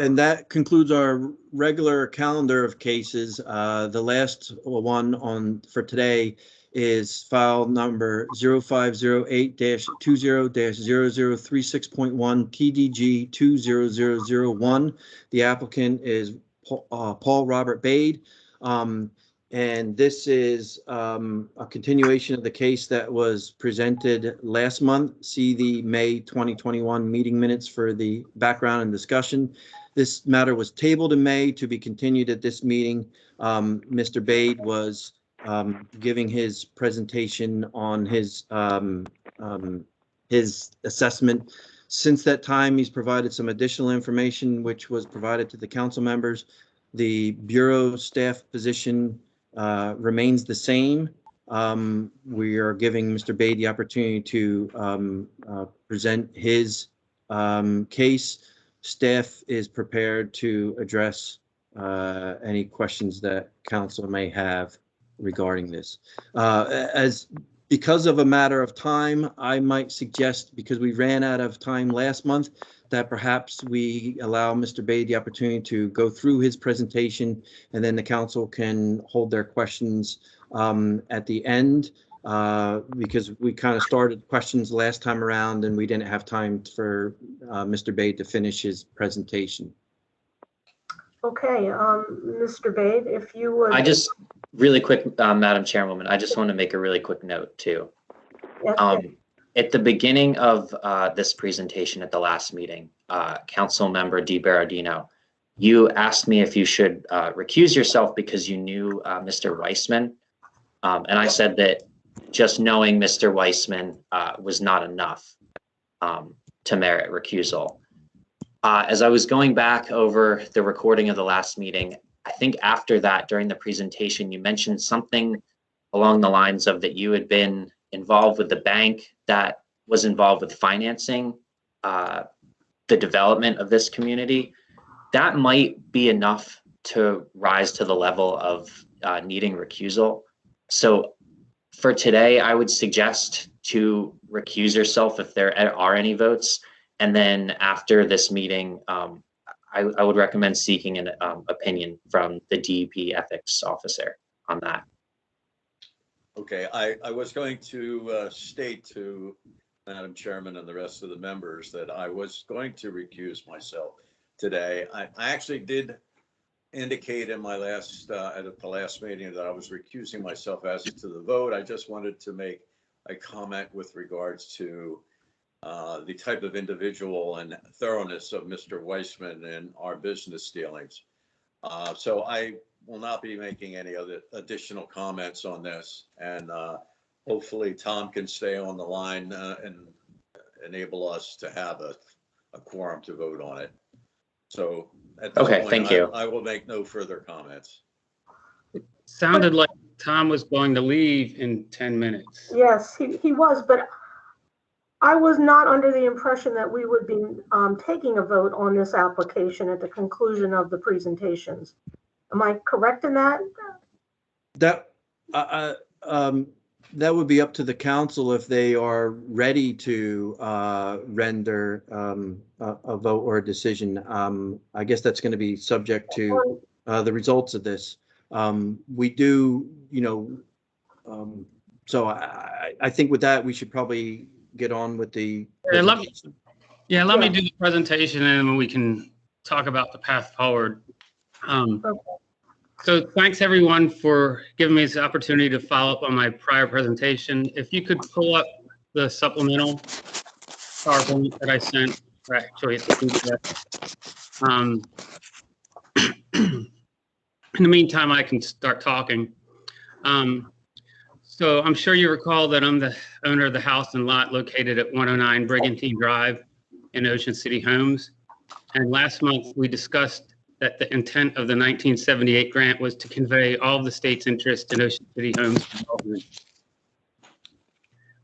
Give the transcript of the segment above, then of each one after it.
And that concludes our regular calendar of cases. The last one for today is file number 0508-20-0036.1 TDG 20001. The applicant is Paul Robert Bade. And this is a continuation of the case that was presented last month. See the May 2021 meeting minutes for the background and discussion. This matter was tabled in May to be continued at this meeting. Mr. Bade was giving his presentation on his assessment. Since that time, he's provided some additional information, which was provided to the council members. The Bureau staff position remains the same. We are giving Mr. Bade the opportunity to present his case. Staff is prepared to address any questions that council may have regarding this. Because of a matter of time, I might suggest, because we ran out of time last month, that perhaps we allow Mr. Bade the opportunity to go through his presentation, and then the council can hold their questions at the end, because we kind of started questions last time around and we didn't have time for Mr. Bade to finish his presentation. Okay, Mr. Bade, if you would. I just really quick, Madam Chairwoman, I just want to make a really quick note too. Yes, At the beginning of this presentation at the last meeting, Council Member DiBerardino, you asked me if you should recuse yourself because you knew Mr. Weissman. And I said that just knowing Mr. Weissman was not enough to merit recusal. As I was going back over the recording of the last meeting, I think after that, during the presentation, you mentioned something along the lines of that you had been involved with the bank that was involved with financing the development of this community. That might be enough to rise to the level of needing recusal. So for today, I would suggest to recuse yourself if there are any votes. And then after this meeting, I would recommend seeking an opinion from the DEP ethics officer on that. Okay, I was going to state to Madam Chairman and the rest of the members that I was going to recuse myself today. I actually did indicate in my last, at the last meeting, that I was recusing myself as to the vote. I just wanted to make a comment with regards to the type of individual and thoroughness of Mr. Weissman in our business dealings. So I will not be making any other additional comments on this, and hopefully Tom can stay on the line and enable us to have a quorum to vote on it. So at this point, thank you. I will make no further comments. It sounded like Tom was going to leave in 10 minutes. yes, he was, but I was not under the impression that we would be taking a vote on this application at the conclusion of the presentations. Am I correct in that? That would be up to the council if they are ready to render a vote or a decision. I guess that's going to be subject to the results of this. We do, so I think with that, we should probably get on with the. Let me do the presentation and then we can talk about the path forward. So thanks everyone for giving me this opportunity to follow up on my prior presentation. If you could pull up the supplemental PowerPoint that I sent, or actually it's in the meantime, I can start talking. So I'm sure you recall that I'm the owner of the house and lot located at 109 Brigantine Drive in Ocean City Homes. And last month we discussed that the intent of the 1978 grant was to convey all of the state's interest in Ocean City Homes development.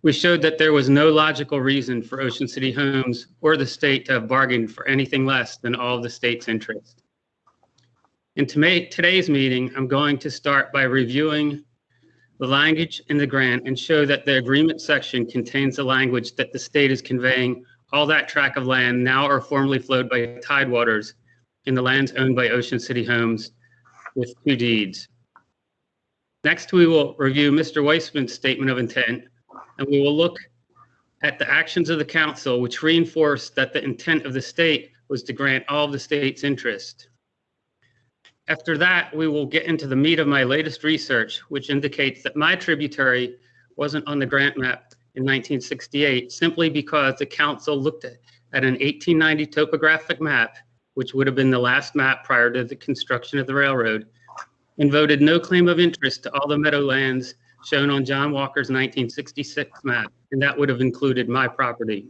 We showed that there was no logical reason for Ocean City Homes or the state to have bargained for anything less than all of the state's interest. In today's meeting, I'm going to start by reviewing the language in the grant and show that the agreement section contains the language that the state is conveying all that tract of land now or formerly flowed by tidewaters in the lands owned by Ocean City Homes with 2 deeds. Next, we will review Mr. Weissman's statement of intent, and we will look at the actions of the council, which reinforce that the intent of the state was to grant all of the state's interest. After that, we will get into the meat of my latest research, which indicates that my tributary wasn't on the grant map in 1968, simply because the council looked at an 1890 topographic map, which would have been the last map prior to the construction of the railroad, and voted no claim of interest to all the meadowlands shown on John Walker's 1966 map, and that would have included my property.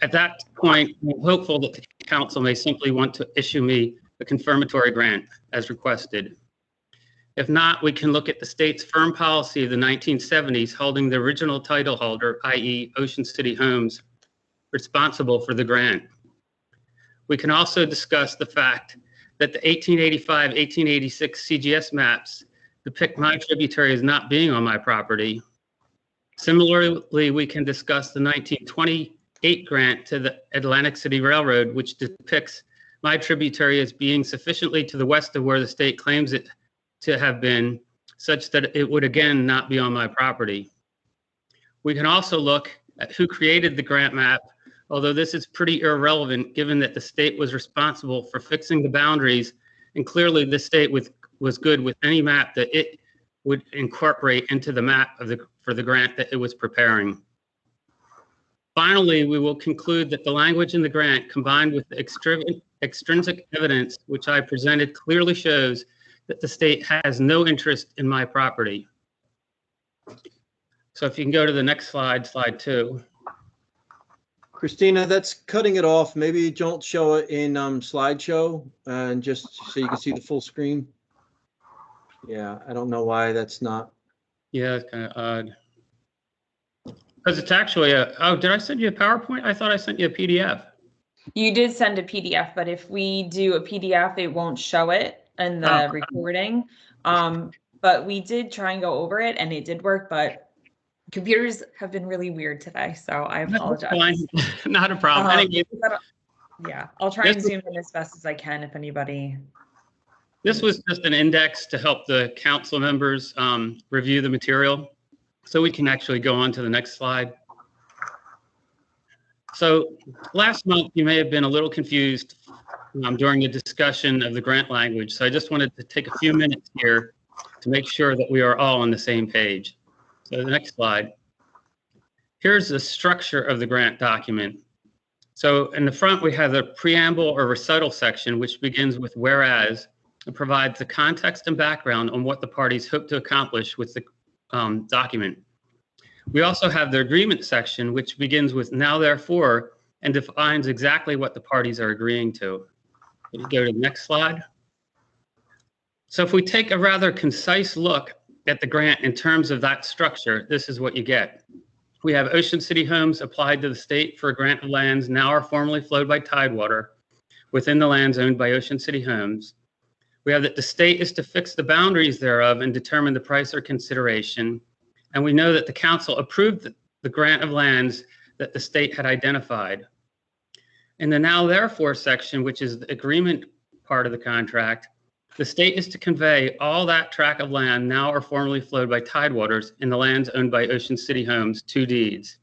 At that point, I'm hopeful that the council may simply want to issue me a confirmatory grant as requested. If not, we can look at the state's firm policy of the 1970s holding the original title holder, i.e. Ocean City Homes, responsible for the grant. We can also discuss the fact that the 1885-1886 CGS maps depict my tributary as not being on my property. Similarly, we can discuss the 1928 grant to the Atlantic City Railroad, which depicts my tributary as being sufficiently to the west of where the state claims it to have been, such that it would again not be on my property. We can also look at who created the grant map, although this is pretty irrelevant given that the state was responsible for fixing the boundaries, and clearly the state was good with any map that it would incorporate into the map for the grant that it was preparing. Finally, we will conclude that the language in the grant, combined with the extrinsic evidence which I presented, clearly shows that the state has no interest in my property. So if you can go to the next slide, slide 2. Christina, that's cutting it off. Maybe don't show it in slideshow and just so you can see the full screen. Yeah, I don't know why that's not. Yeah, it's kind of odd. Because it's actually oh, did I send you a PowerPoint? I thought I sent you a PDF. You did send a PDF, but if we do a PDF, it won't show it in the recording. But we did try and go over it and it did work, but computers have been really weird today, so I apologize. Not a problem. Anyway, yeah, I'll try and zoom in as best as I can if anybody. This was just an index to help the council members review the material. So we can actually go on to the next slide. So last month, you may have been a little confused during the discussion of the grant language. So I just wanted to take a few minutes here to make sure that we are all on the same page. So the next slide. Here's the structure of the grant document. So in the front, we have the preamble or recital section, which begins with whereas, and provides the context and background on what the parties hope to accomplish with the document. We also have the agreement section, which begins with now therefore, and defines exactly what the parties are agreeing to. If you go to the next slide. So if we take a rather concise look at the grant in terms of that structure, this is what you get. We have Ocean City Homes applied to the state for a grant of lands now are formerly flowed by Tidewater within the lands owned by Ocean City Homes. We have that the state is to fix the boundaries thereof and determine the price or consideration. And we know that the council approved the grant of lands that the state had identified. In the now therefore section, which is the agreement part of the contract, the state is to convey all that tract of land now or formerly flowed by Tidewaters in the lands owned by Ocean City Homes, 2 deeds.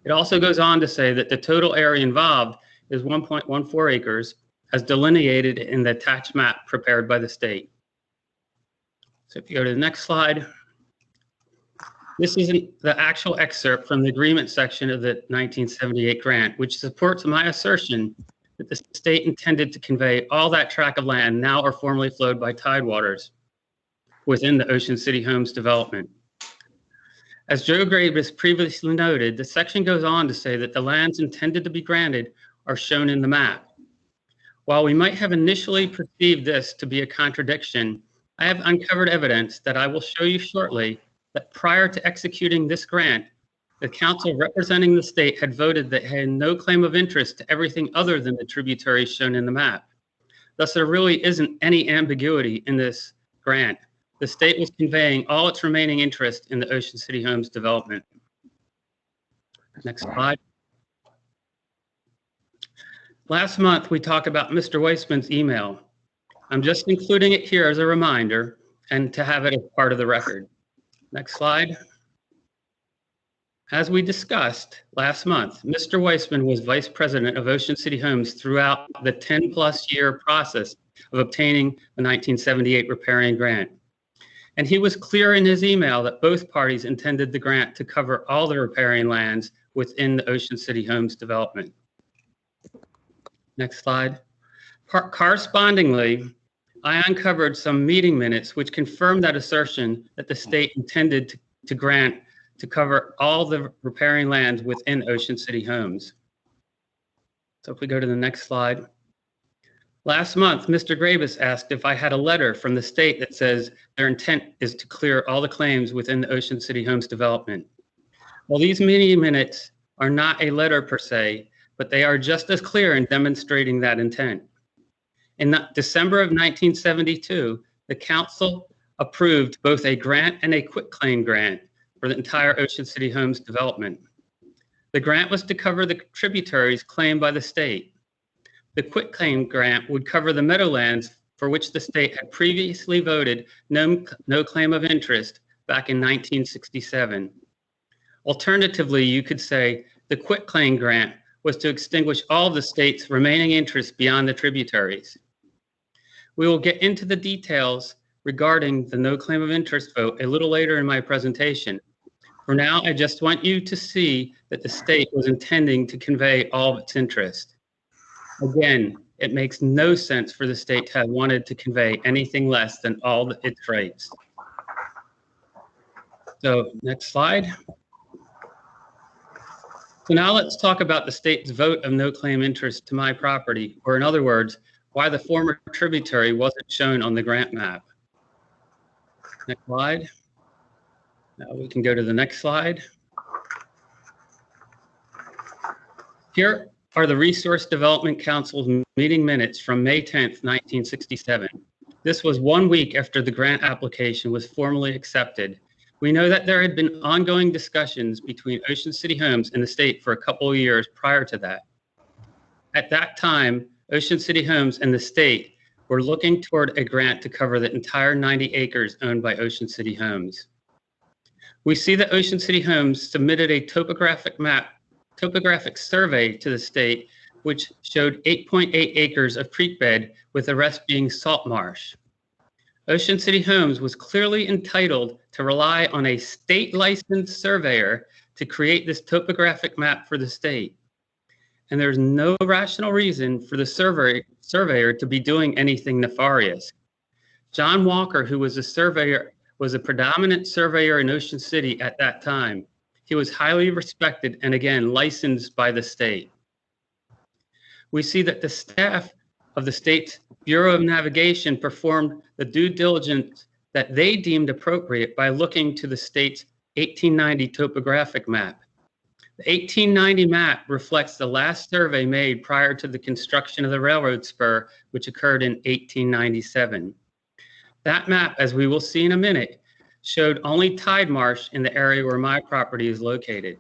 It also goes on to say that the total area involved is 1.14 acres as delineated in the attached map prepared by the state. So if you go to the next slide, this is the actual excerpt from the agreement section of the 1978 grant, which supports my assertion that the state intended to convey all that tract of land now or formerly flowed by Tidewaters within the Ocean City Homes development. As Joe Graves has previously noted, the section goes on to say that the lands intended to be granted are shown in the map. While we might have initially perceived this to be a contradiction, I have uncovered evidence that I will show you shortly that prior to executing this grant, the council representing the state had voted that it had no claim of interest to everything other than the tributaries shown in the map. Thus, there really isn't any ambiguity in this grant. The state was conveying all its remaining interest in the Ocean City Homes development. Next slide. Last month, we talked about Mr. Weissman's email. I'm just including it here as a reminder and to have it as part of the record. Next slide. As we discussed last month, Mr. Weissman was vice president of Ocean City Homes throughout the 10-plus year process of obtaining the 1978 riparian grant. And he was clear in his email that both parties intended the grant to cover all the riparian lands within the Ocean City Homes development. Next slide. Correspondingly, I uncovered some meeting minutes which confirmed that assertion that the state intended to grant to cover all the riparian lands within Ocean City Homes. So if we go to the next slide. Last month, Mr. Gravis asked if I had a letter from the state that says their intent is to clear all the claims within the Ocean City Homes development. Well, these meeting minutes are not a letter per se, but they are just as clear in demonstrating that intent. In December of 1972, the council approved both a grant and a quitclaim grant for the entire Ocean City Homes development. The grant was to cover the tributaries claimed by the state. The quitclaim grant would cover the meadowlands for which the state had previously voted no claim of interest back in 1967. Alternatively, you could say the quitclaim grant was to extinguish all of the state's remaining interests beyond the tributaries. We will get into the details regarding the no claim of interest vote a little later in my presentation. For now, I just want you to see that the state was intending to convey all of its interest. Again, it makes no sense for the state to have wanted to convey anything less than all its rights. So next slide. So now let's talk about the state's vote of no claim interest to my property, or in other words, why the former tributary wasn't shown on the grant map. Next slide. Now we can go to the next slide. Here are the Resource Development Council's meeting minutes from May 10th, 1967. This was 1 week after the grant application was formally accepted. We know that there had been ongoing discussions between Ocean City Homes and the state for a couple of years prior to that. At that time, Ocean City Homes and the state were looking toward a grant to cover the entire 90 acres owned by Ocean City Homes. We see that Ocean City Homes submitted a topographic survey to the state, which showed 8.8 acres of creek bed, with the rest being salt marsh. Ocean City Homes was clearly entitled to rely on a state licensed surveyor to create this topographic map for the state. And there's no rational reason for the surveyor to be doing anything nefarious. John Walker, who was a surveyor, was a predominant surveyor in Ocean City at that time. He was highly respected and again licensed by the state. We see that the staff of the state's Bureau of Navigation performed the due diligence that they deemed appropriate by looking to the state's 1890 topographic map. The 1890 map reflects the last survey made prior to the construction of the railroad spur, which occurred in 1897. That map, as we will see in a minute, showed only tide marsh in the area where my property is located.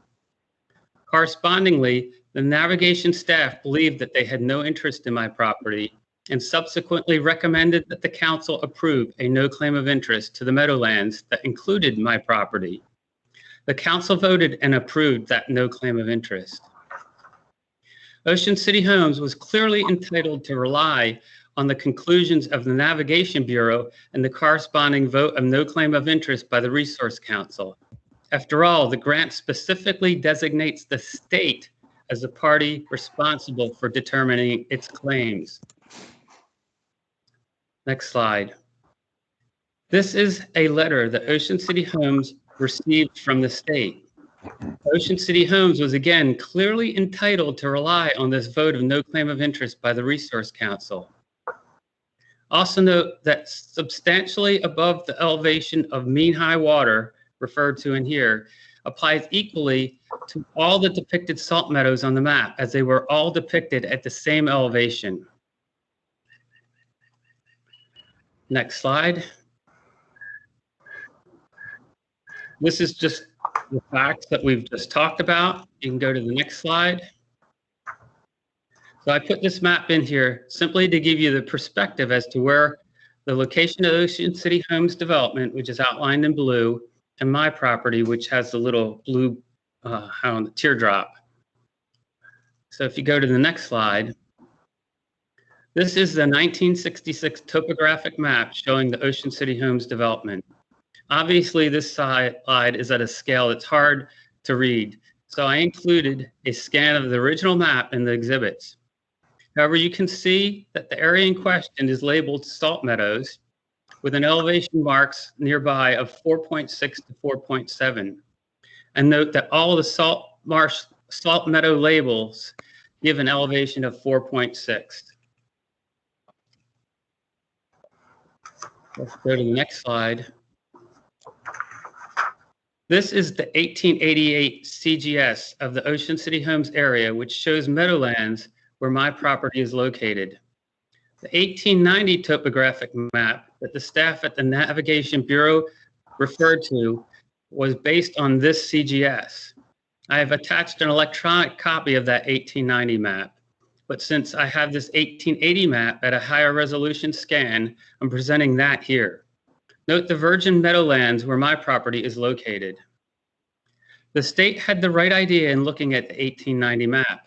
Correspondingly, the navigation staff believed that they had no interest in my property and subsequently recommended that the council approve a no claim of interest to the meadowlands that included my property. The council voted and approved that no claim of interest. Ocean City Homes was clearly entitled to rely on the conclusions of the Navigation Bureau and the corresponding vote of no claim of interest by the Resource Council. After all, the grant specifically designates the state as the party responsible for determining its claims. Next slide. This is a letter that Ocean City Homes received from the state. Ocean City Homes was again clearly entitled to rely on this vote of no claim of interest by the Resource Council. Also note that substantially above the elevation of mean high water, referred to in here, applies equally to all the depicted salt meadows on the map, as they were all depicted at the same elevation. Next slide. This is just the facts that we've just talked about. You can go to the next slide. So I put this map in here simply to give you the perspective as to where the location of Ocean City Homes development, which is outlined in blue, and my property, which has the little blue teardrop. So if you go to the next slide, this is the 1966 topographic map showing the Ocean City Homes development. Obviously, this slide is at a scale that's hard to read, so I included a scan of the original map in the exhibits. However, you can see that the area in question is labeled Salt Meadows with an elevation marks nearby of 4.6 to 4.7. And note that all of the salt meadow labels give an elevation of 4.6. Let's go to the next slide. This is the 1888 CGS of the Ocean City Homes area, which shows meadowlands where my property is located. The 1890 topographic map that the staff at the Navigation Bureau referred to was based on this CGS. I have attached an electronic copy of that 1890 map, but since I have this 1880 map at a higher resolution scan, I'm presenting that here. Note the virgin meadowlands where my property is located. The state had the right idea in looking at the 1890 map.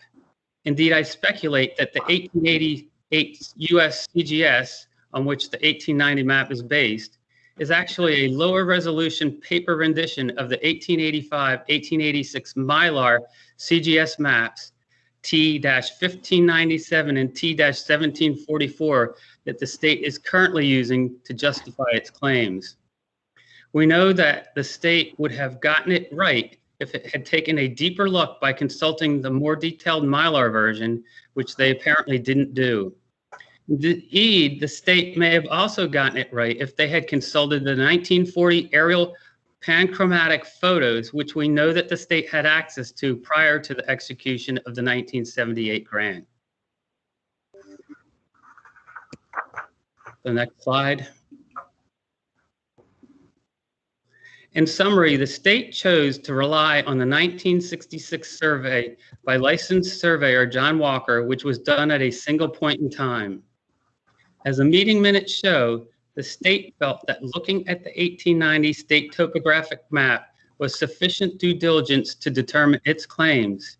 Indeed, I speculate that the 1888 US CGS, on which the 1890 map is based, is actually a lower resolution paper rendition of the 1885-1886 Mylar CGS maps T-1597 and T-1744 that the state is currently using to justify its claims. We know that the state would have gotten it right if it had taken a deeper look by consulting the more detailed Mylar version, which they apparently didn't do. Indeed, the state may have also gotten it right if they had consulted the 1940 aerial panchromatic photos, which we know that the state had access to prior to the execution of the 1978 grant. The next slide. In summary, the state chose to rely on the 1966 survey by licensed surveyor John Walker, which was done at a single point in time. As the meeting minutes show, the state felt that looking at the 1890 state topographic map was sufficient due diligence to determine its claims.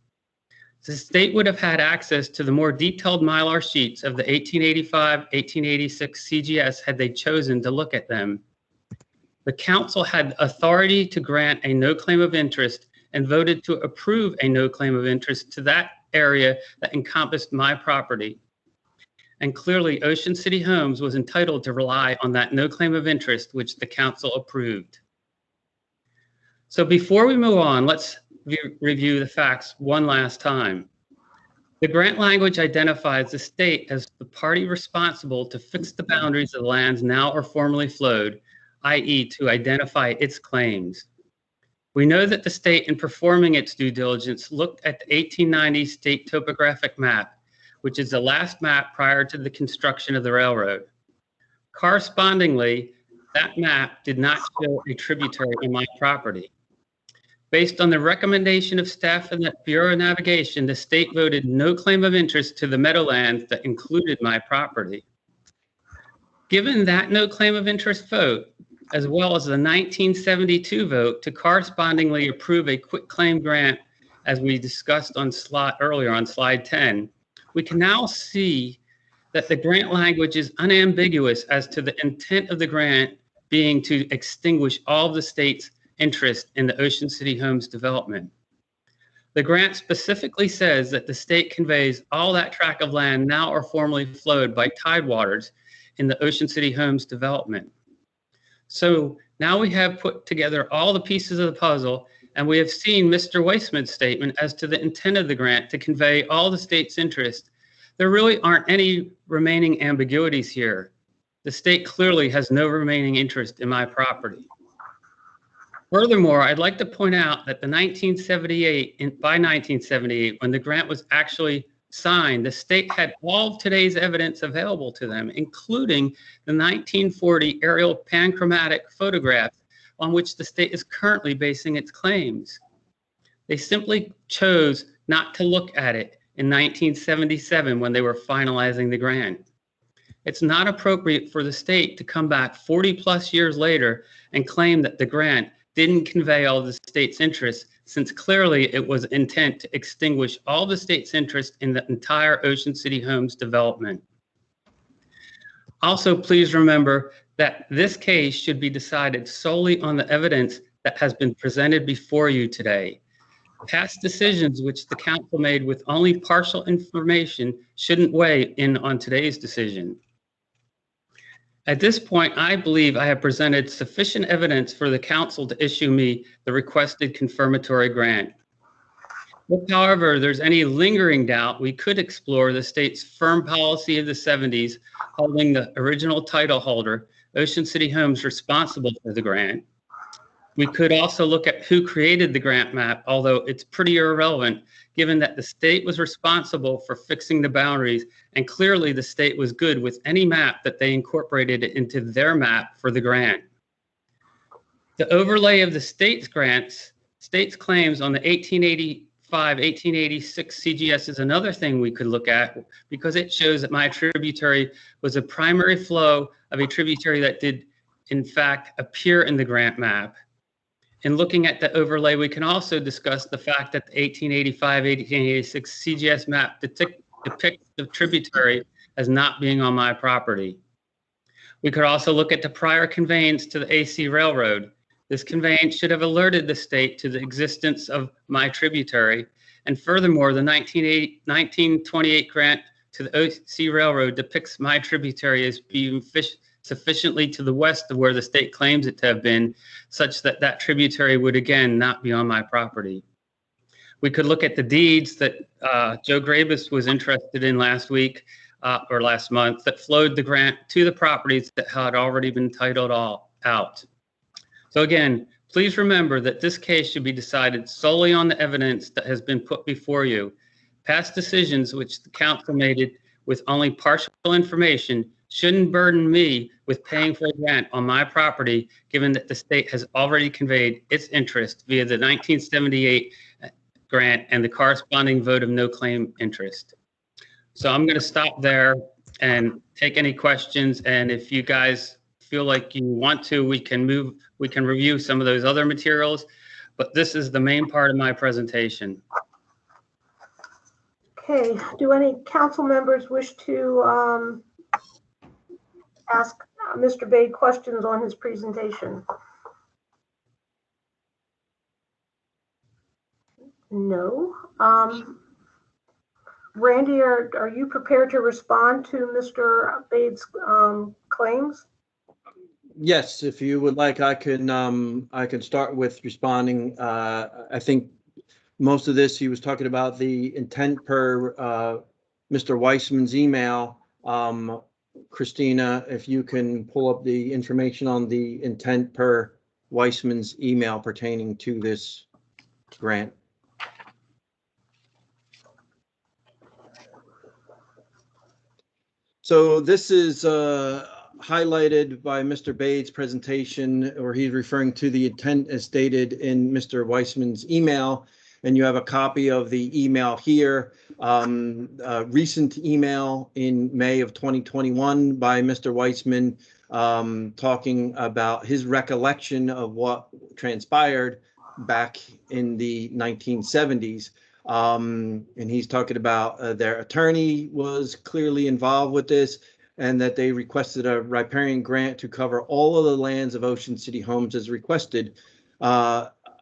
The state would have had access to the more detailed Mylar sheets of the 1885-1886 CGS had they chosen to look at them. The council had authority to grant a no claim of interest and voted to approve a no claim of interest to that area that encompassed my property. And clearly, Ocean City Homes was entitled to rely on that no claim of interest, which the council approved. So before we move on, let's review the facts one last time. The grant language identifies the state as the party responsible to fix the boundaries of the lands now or formerly flowed, i.e. to identify its claims. We know that the state, in performing its due diligence, looked at the 1890 state topographic map, which is the last map prior to the construction of the railroad. Correspondingly, that map did not show a tributary in my property. Based on the recommendation of staff in the Bureau of Navigation, the state voted no claim of interest to the meadowlands that included my property. Given that no claim of interest vote, as well as the 1972 vote to correspondingly approve a quitclaim grant, as we discussed on earlier on slide 10, we can now see that the grant language is unambiguous as to the intent of the grant being to extinguish all of the state's interest in the Ocean City Homes development. The grant specifically says that the state conveys all that tract of land now or formerly flowed by tidewaters in the Ocean City Homes development. So now we have put together all the pieces of the puzzle, and we have seen Mr. Weissman's statement as to the intent of the grant to convey all the state's interest. There really aren't any remaining ambiguities here. The state clearly has no remaining interest in my property. Furthermore, I'd like to point out that by 1978, when the grant was actually signed, the state had all of today's evidence available to them, including the 1940 aerial panchromatic photographs on which the state is currently basing its claims. They simply chose not to look at it in 1977 when they were finalizing the grant. It's not appropriate for the state to come back 40 plus years later and claim that the grant didn't convey all the state's interests, since clearly it was intent to extinguish all the state's interest in the entire Ocean City Homes development. Also, please remember that this case should be decided solely on the evidence that has been presented before you today. Past decisions which the council made with only partial information shouldn't weigh in on today's decision. At this point, I believe I have presented sufficient evidence for the council to issue me the requested confirmatory grant. If, however, there's any lingering doubt, we could explore the state's firm policy of the 70s holding the original title holder, Ocean City Homes, responsible for the grant. We could also look at who created the grant map, although it's pretty irrelevant given that the state was responsible for fixing the boundaries, and clearly the state was good with any map that they incorporated into their map for the grant. The overlay of the state's claims on the 1885-1886 CGS is another thing we could look at, because it shows that my tributary was a primary flow of a tributary that did in fact appear in the grant map. In looking at the overlay, we can also discuss the fact that the 1885-1886 CGS map depicts the tributary as not being on my property. We could also look at the prior conveyance to the AC Railroad. This conveyance should have alerted the state to the existence of my tributary. And furthermore, the 1928 grant to the AC Railroad depicts my tributary as being sufficiently to the west of where the state claims it to have been, such that that tributary would again not be on my property. We could look at the deeds that Joe Grabus was interested in last week or last month that flowed the grant to the properties that had already been titled all out. So again, please remember that this case should be decided solely on the evidence that has been put before you. Past decisions which the council made with only partial information shouldn't burden me with paying for a grant on my property, given that the state has already conveyed its interest via the 1978 grant and the corresponding vote of no claim interest. So I'm going to stop there and take any questions. And if you guys feel like you want to, we can review some of those other materials, but this is the main part of my presentation. Okay, do any council members wish to ask Mr. Bade questions on his presentation? No. Randy, are you prepared to respond to Mr. Bade's claims? Yes, if you would like, I can start with responding. I think most of this, he was talking about the intent per Mr. Weissman's email. Christina, if you can pull up the information on the intent per Weissman's email pertaining to this grant. So this is highlighted by Mr. Bade's presentation, where he's referring to the intent as stated in Mr. Weissman's email. And you have a copy of the email here, a recent email in May of 2021 by Mr. Weissman, talking about his recollection of what transpired back in the 1970s. And he's talking about their attorney was clearly involved with this, and that they requested a riparian grant to cover all of the lands of Ocean City Homes as requested.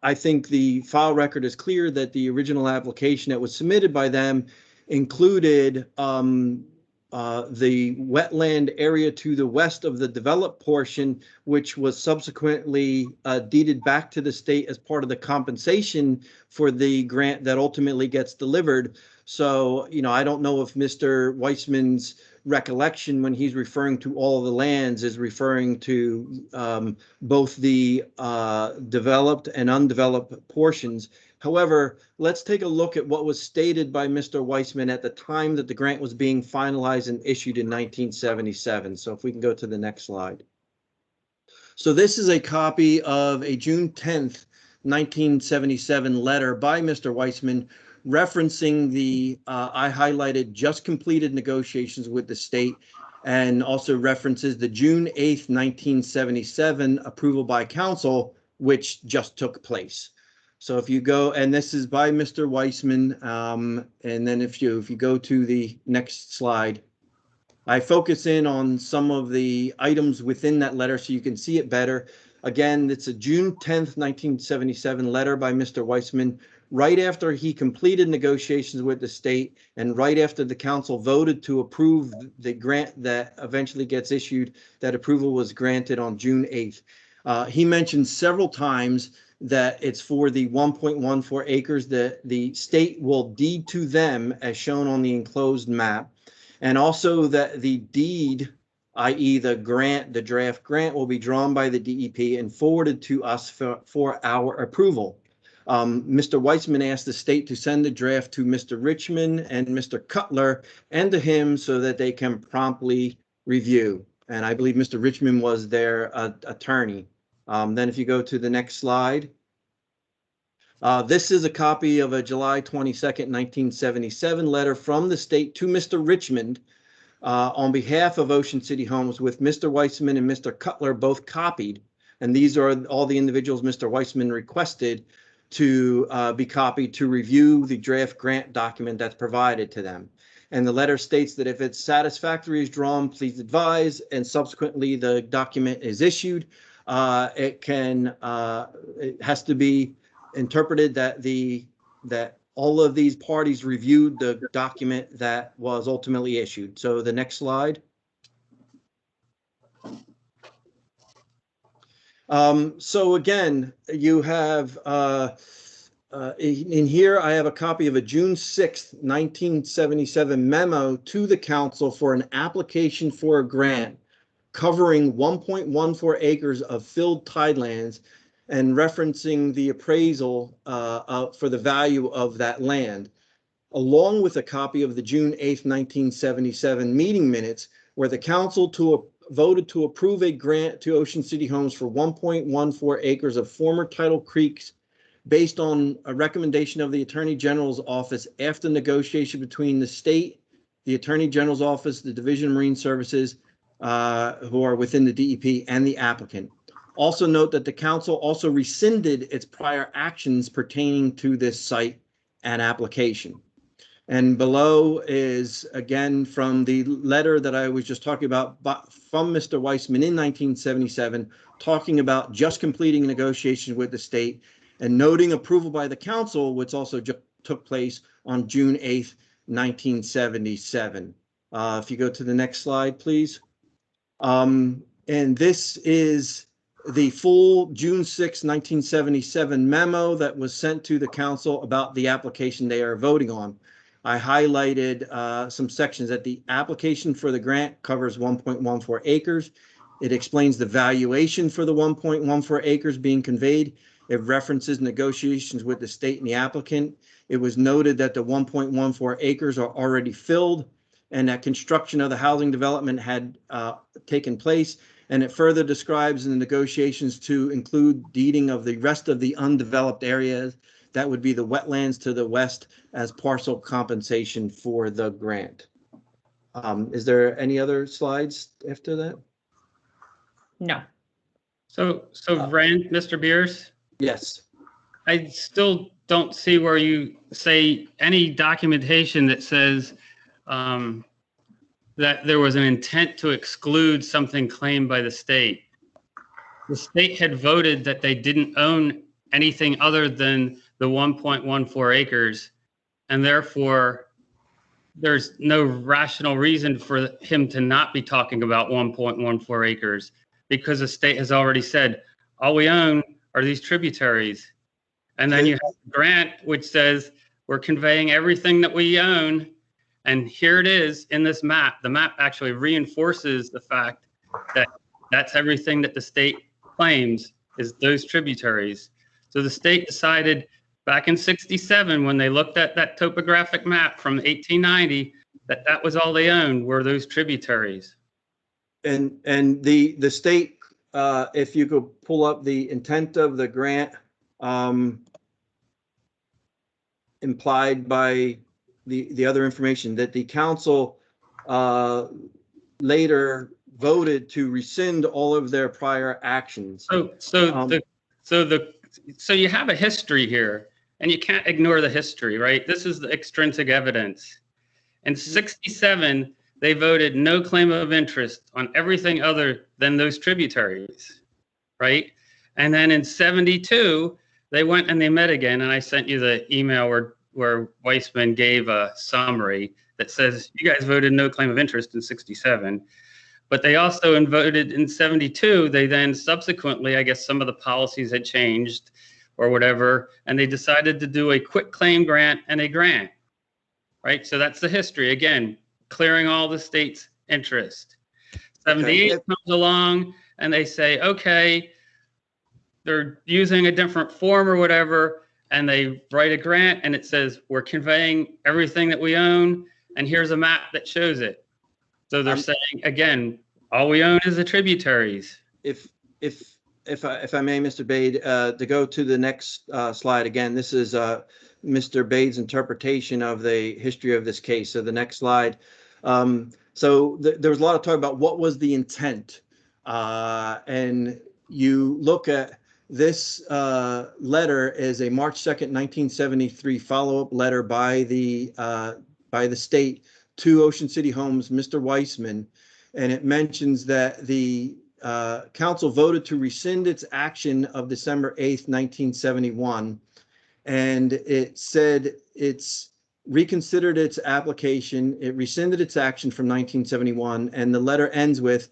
I think the file record is clear that the original application that was submitted by them included the wetland area to the west of the developed portion, which was subsequently deeded back to the state as part of the compensation for the grant that ultimately gets delivered. So, you know, I don't know if Mr. Weissman's recollection when he's referring to all of the lands is referring to both the developed and undeveloped portions. However, let's take a look at what was stated by Mr. Weissman at the time that the grant was being finalized and issued in 1977. So if we can go to the next slide. So this is a copy of a June 10th, 1977 letter by Mr. Weissman referencing the, I highlighted just completed negotiations with the state, and also references the June 8th, 1977 approval by council, which just took place. So if you go, and this is by Mr. Weissman, and then if you go to the next slide, I focus in on some of the items within that letter so you can see it better. Again, it's a June 10th, 1977 letter by Mr. Weissman, right after he completed negotiations with the state and right after the council voted to approve the grant that eventually gets issued. That approval was granted on June 8th. He mentioned several times that it's for the 1.14 acres that the state will deed to them as shown on the enclosed map. And also that the deed, i.e. the grant, the draft grant, will be drawn by the DEP and forwarded to us for our approval. Mr. Weissman asked the state to send the draft to Mr. Richmond and Mr. Cutler and to him so that they can promptly review. And I believe Mr. Richmond was their attorney. Then if you go to the next slide. This is a copy of a July 22nd, 1977 letter from the state to Mr. Richmond on behalf of Ocean City Homes, with Mr. Weissman and Mr. Cutler both copied. And these are all the individuals Mr. Weissman requested to be copied to review the draft grant document that's provided to them. And the letter states that if it's satisfactory as drawn, please advise, and subsequently the document is issued. It has to be interpreted that all of these parties reviewed the document that was ultimately issued. So the next slide. So again, you have in here, I have a copy of a June 6th, 1977 memo to the council for an application for a grant covering 1.14 acres of filled tidelands and referencing the appraisal for the value of that land, along with a copy of the June 8th, 1977 meeting minutes, where the council voted to approve a grant to Ocean City Homes for 1.14 acres of former tidal creeks based on a recommendation of the Attorney General's office after negotiation between the state, the Attorney General's office, the Division of Marine Services, who are within the DEP, and the applicant. Also note that the council also rescinded its prior actions pertaining to this site and application. And below is, again, from the letter that I was just talking about from Mr. Weissman in 1977, talking about just completing negotiations with the state and noting approval by the council, which also took place on June 8th, 1977. If you go to the next slide, please. And this is the full June 6, 1977 memo that was sent to the council about the application they are voting on. I highlighted some sections that the application for the grant covers 1.14 acres. It explains the valuation for the 1.14 acres being conveyed. It references negotiations with the state and the applicant. It was noted that the 1.14 acres are already filled and that construction of the housing development had taken place. And it further describes in the negotiations to include deeding of the rest of the undeveloped areas. That would be the wetlands to the west as partial compensation for the grant. Is there any other slides after that? No. So Rand, Mr. Beers, Yes. I still don't see where you say any documentation that says that there was an intent to exclude something claimed by the state. The state had voted that they didn't own anything other than the 1.14 acres, and therefore there's no rational reason for him to not be talking about 1.14 acres, because the state has already said all we own are these tributaries. And then you have the grant, which says we're conveying everything that we own. And here it is in this map. The map actually reinforces the fact that that's everything that the state claims is those tributaries. So the state decided back in '67, when they looked at that topographic map from 1890, that that was all they owned were those tributaries. And the state, if you could pull up the intent of the grant, implied by the other information that the council later voted to rescind all of their prior actions. So you have a history here, and you can't ignore the history, right? This is the extrinsic evidence. In 67, they voted no claim of interest on everything other than those tributaries, right? And then in 72, they went and they met again, and I sent you the email where Weissman gave a summary that says, you guys voted no claim of interest in 67. But they also voted in 72. They then subsequently, I guess some of the policies had changed or whatever, and they decided to do a quit claim grant and a grant, right? So that's the history. Again, clearing all the state's interest. 78 comes along and they say, okay, they're using a different form or whatever, and they write a grant and it says, we're conveying everything that we own, and here's a map that shows it. So they're saying, again, all we own is the tributaries. If I may, Mr. Bade, to go to the next slide again, this is Mr. Bade's interpretation of the history of this case. So the next slide. So there was a lot of talk about what was the intent. And you look at this letter as a March 2nd, 1973 follow-up letter by the state to Ocean City Homes, Mr. Weissman, and it mentions that the council voted to rescind its action of December 8th, 1971, and it said it's reconsidered its application. It rescinded its action from 1971, and the letter ends with,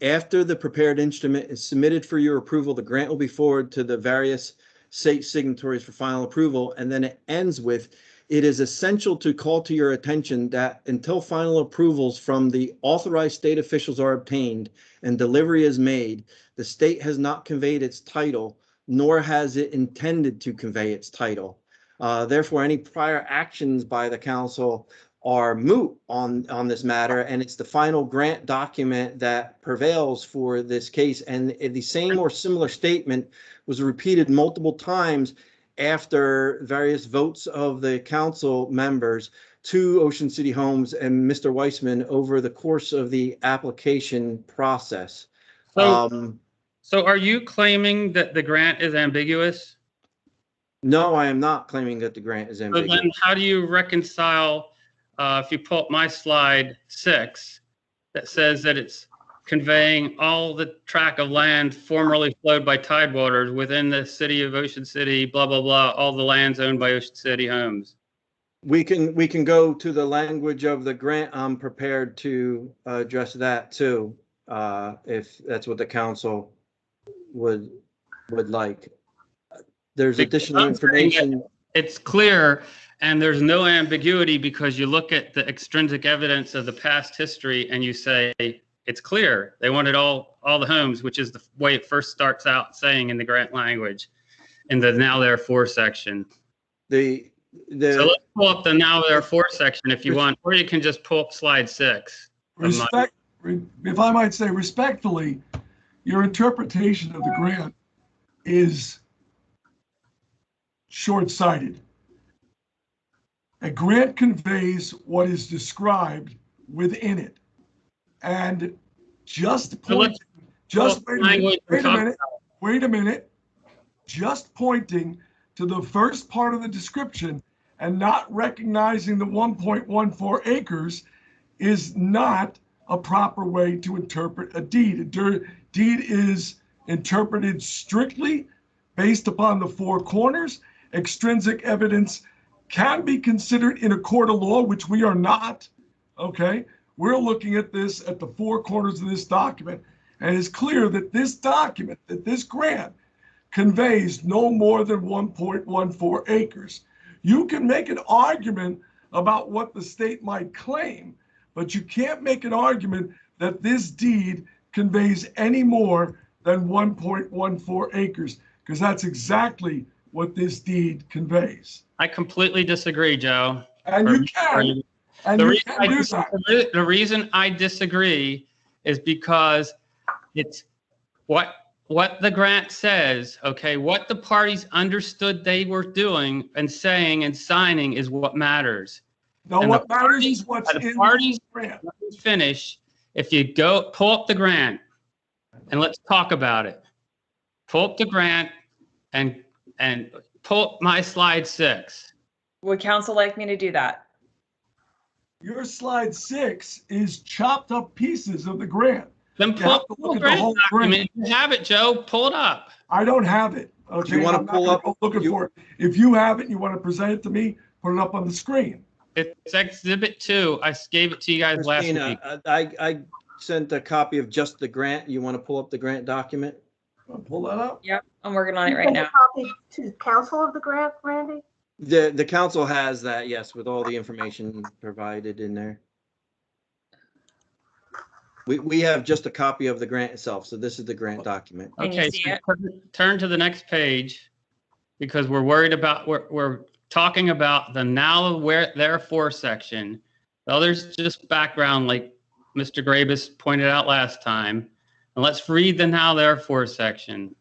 after the prepared instrument is submitted for your approval, the grant will be forwarded to the various state signatories for final approval, and then it ends with, it is essential to call to your attention that until final approvals from the authorized state officials are obtained and delivery is made, the state has not conveyed its title, nor has it intended to convey its title. Therefore, any prior actions by the council are moot on this matter, and it's the final grant document that prevails for this case. And the same or similar statement was repeated multiple times after various votes of the council members to Ocean City Homes and Mr. Weissman over the course of the application process. So are you claiming that the grant is ambiguous? No, I am not claiming that the grant is ambiguous. So then how do you reconcile, if you pull up my slide 6, that says that it's conveying all the tract of land formerly flowed by tidewaters within the city of Ocean City, blah, blah, blah, all the lands owned by Ocean City Homes? We can go to the language of the grant. I'm prepared to address that too, if that's what the council would like. There's additional information. It's clear, and there's no ambiguity because you look at the extrinsic evidence of the past history and you say, it's clear. They wanted all the homes, which is the way it first starts out saying in the grant language in the now therefore section. So let's pull up the now therefore section if you want, or you can just pull up slide 6. If I might say respectfully, your interpretation of the grant is short-sighted. A grant conveys what is described within it. And just pointing, wait a minute, just pointing to the first part of the description and not recognizing the 1.14 acres is not a proper way to interpret a deed. A deed is interpreted strictly based upon the four corners. Extrinsic evidence can be considered in a court of law, which we are not, okay? We're looking at this at the four corners of this document, and it's clear that this document, that this grant, conveys no more than 1.14 acres. You can make an argument about what the state might claim, but you can't make an argument that this deed conveys any more than 1.14 acres, because that's exactly what this deed conveys. I completely disagree, Joe. And you can. And the reason I disagree is because it's what what the grant says, okay, what the parties understood they were doing and saying and signing is what matters. No, And what the matters parties- is what's the in parties- the grant. Let me finish. If you pull up the grant and let's talk about it. Pull up the grant and pull up my slide 6. Would council like me to do that? Your slide 6 is chopped up pieces of the grant. Then You pull have up to the look at the grant whole document. grant. You have it, Joe. Pull it up. I don't have it. Okay, You wanna I'm not pull gonna up- go looking you- for it. If you have it, and you want to present it to me, put it up on the screen. It's Exhibit 2. I gave it to you guys last Christina, week. I sent a copy of just the grant. You want to pull up the grant document? Wanna pull that up. Yep, I'm working on it right Send a now. copy to council of the grant, Randy? The council has that, yes, with all the information provided in there. We have just a copy of the grant itself, so this is the grant document. Can you Okay, see so it? turn to the next page because we're worried about, we're talking about the now where therefore section. The other's just background like Mr. Grabus pointed out last time. And let's read the now therefore section.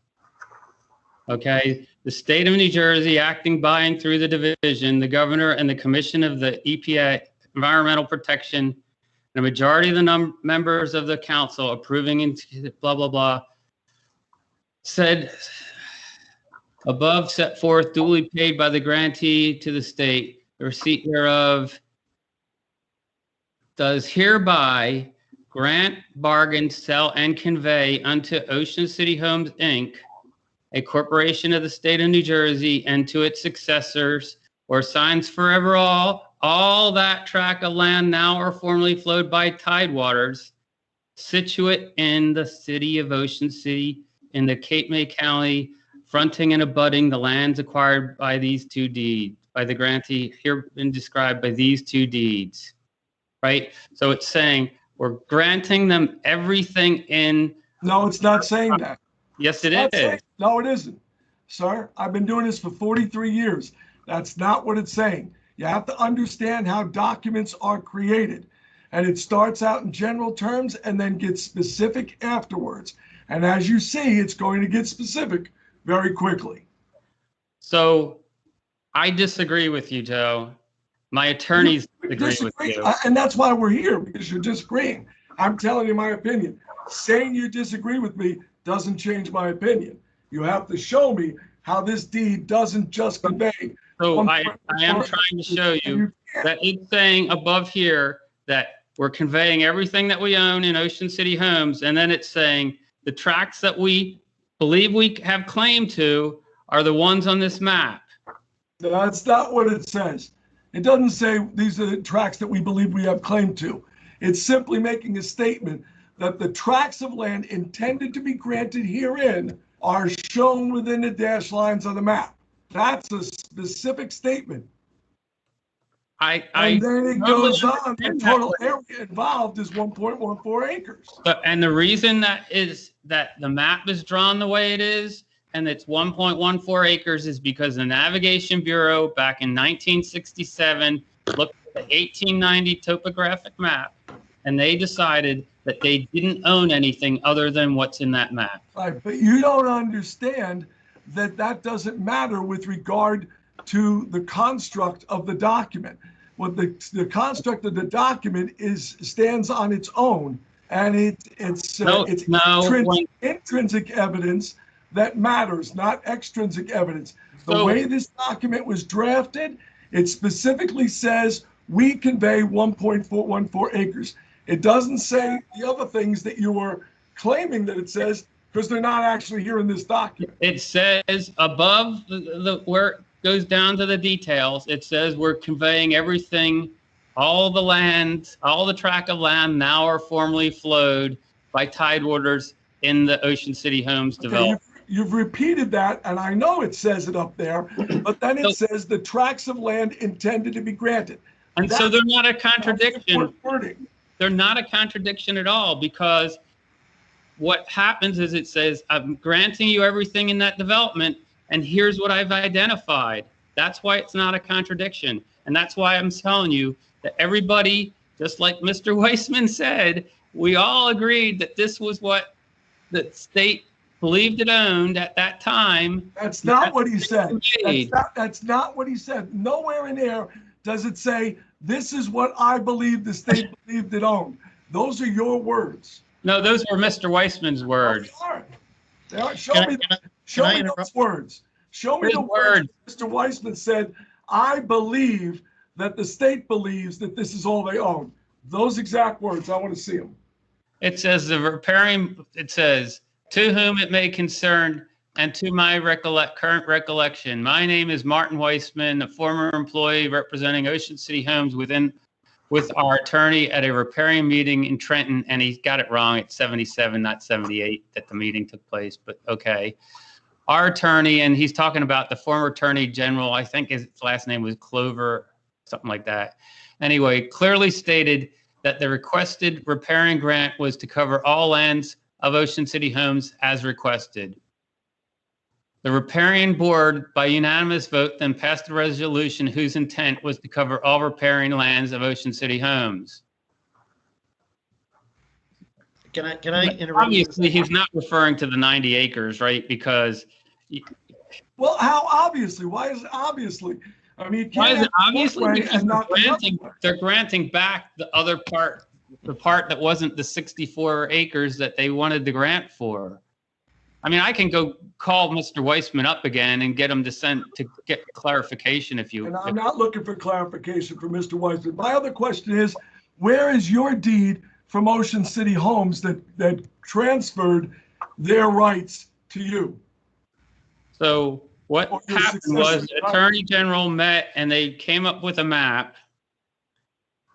Okay, the state of New Jersey acting by and through the division, the governor and the commission of the EPA Environmental Protection, the majority of the members of the council approving and blah, blah, blah, said above set forth duly paid by the grantee to the state, the receipt thereof does hereby grant, bargain, sell, and convey unto Ocean City Homes, Inc., a corporation of the state of New Jersey, and to its successors, or signs forever all that tract of land now or formerly flowed by tidewaters, situate in the city of Ocean City, in the Cape May County, fronting and abutting the lands acquired by these two deeds, by the grantee here been described by these two deeds, right? So it's saying we're granting them everything in. No, it's not saying that. Yes, it Not is. saying- No, it isn't. Sir, I've been doing this for 43 years. That's not what it's saying. You have to understand how documents are created. And it starts out in general terms and then gets specific afterwards. And as you see, it's going to get specific very quickly. So I disagree with you, Joe. My attorneys agree with you. And that's why we're here, because you're disagreeing. I'm telling you my opinion. Saying you disagree with me doesn't change my opinion. You have to show me how this deed doesn't just convey. So I am trying to show you that it's saying above here that we're conveying everything that we own in Ocean City Homes. And then it's saying the tracts that we believe we have claim to are the ones on this map. That's not what it says. It doesn't say these are the tracts that we believe we have claim to. It's simply making a statement that the tracts of land intended to be granted herein are shown within the dashed lines on the map. That's a specific statement. And then it goes on, the total area involved is 1.14 acres. And the reason that is that the map is drawn the way it is and it's 1.14 acres is because the Navigation Bureau back in 1967 looked at the 1890 topographic map and they decided that they didn't own anything other than what's in that map. Right, but you don't understand that that doesn't matter with regard to the construct of the document. What the construct of the document stands on its own, and it's intrinsic evidence that matters, not extrinsic evidence. The way this document was drafted, it specifically says we convey 1.414 acres. It doesn't say the other things that you were claiming that it says, because they're not actually here in this document. It says above where it goes down to the details, it says we're conveying everything, all the land, all the tract of land now or formerly flowed by tidewaters in the Ocean City Homes development. You've repeated that, and I know it says it up there, but then it says the tracts of land intended to be granted. And so they're not a contradiction. Wording. They're not a contradiction at all, because what happens is it says, I'm granting you everything in that development, and here's what I've identified. That's why it's not a contradiction. And that's why I'm telling you that everybody, just like Mr. Weissman said, we all agreed that this was what the state believed it owned at that time. That's not what he said. Made. That's not what he said. Nowhere in there does it say, this is what I believe the state believed it owned. Those are your words. No, those were Mr. Weissman's words. They aren't. They aren't. Show Can I- me, can I- show can I me interrupt? those words. Show me His the words. Mr. Weissman said, I believe that the state believes that this is all they own. Those exact words, I want to see them. It says it says, to whom it may concern and to my current recollection, my name is Martin Weissman, a former employee representing Ocean City Homes with our attorney at a riparian meeting in Trenton, and he got it wrong. It's 77, not 78 that the meeting took place, but okay. Our attorney, and he's talking about the former attorney general, I think his last name was Clover, something like that. Anyway, clearly stated that the requested riparian grant was to cover all lands of Ocean City Homes as requested. The riparian board, by unanimous vote, then passed a resolution whose intent was to cover all riparian lands of Ocean City Homes. Can I interrupt? Obviously, he's not referring to the 90 acres, right? Because Well, how obviously? Why is it obviously? I mean, you why can't is it have one obviously? way Because and not the other way. they're granting back the other part, the part that wasn't the 64 acres that they wanted the grant for. I mean, I can go call Mr. Weissman up again and get him to get clarification if you. And I'm not looking for clarification from Mr. Weissman. My other question is, where is your deed from Ocean City Homes that transferred their rights to you? So what Or your happened was successor, the Attorney General met and they came up with a map,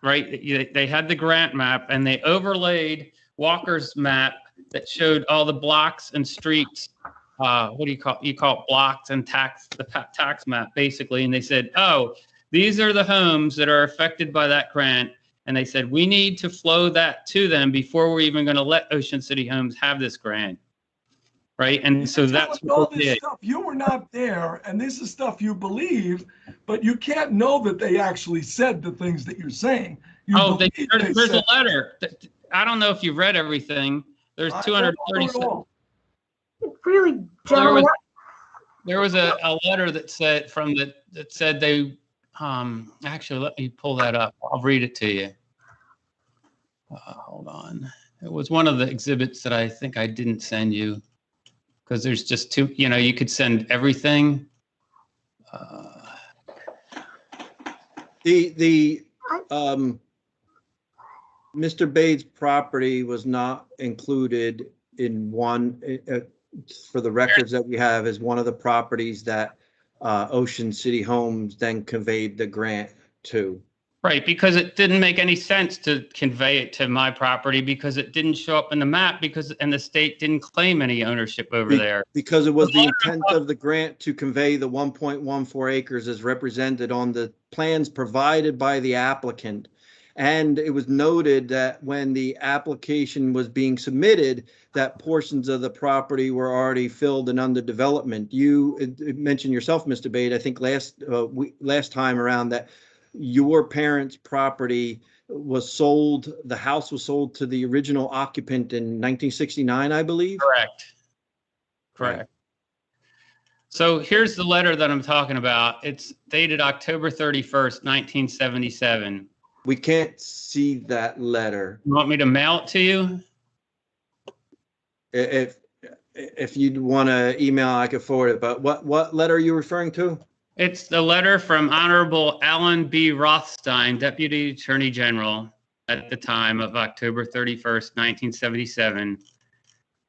right? They had the grant map and they overlaid Walker's map that showed all the blocks and streets. What do you call it? Blocks and the tax map, basically. And they said, oh, these are the homes that are affected by that grant. And they said, we need to flow that to them before we're even going to let Ocean City Homes have this grant. Right. And so that's all what they this did. stuff. You were not there, and this is stuff you believe, but you can't know that they actually said the things that you're saying. You believe There's said- a letter. I don't know if you've read everything. There's I don't know it 237. all. Really, gentlemen, There was a letter that said that said they, actually, let me pull that up. I'll read it to you. Hold on. It was one of the exhibits that I think I didn't send you because there's just too, you could send everything. Mr. Bade's property was not included in one, for the records that we have, as one of the properties that Ocean City Homes then conveyed the grant to. Right, because it didn't make any sense to convey it to my property because it didn't show up in the map and the state didn't claim any ownership over there. Because it was the intent of the grant to convey the 1.14 acres as represented on the plans provided by the applicant. And it was noted that when the application was being submitted, that portions of the property were already filled and under development. You mentioned yourself, Mr. Bade, I think last time around, that your parents' property was sold, the house was sold to the original occupant in 1969, I believe? Correct. Right. So here's the letter that I'm talking about. It's dated October 31st, 1977. We can't see that letter. You want me to mail it to you? If you'd want to email, I could forward it, but what letter are you referring to? It's the letter from Honorable Alan B. Rothstein, Deputy Attorney General at the time of October 31st, 1977.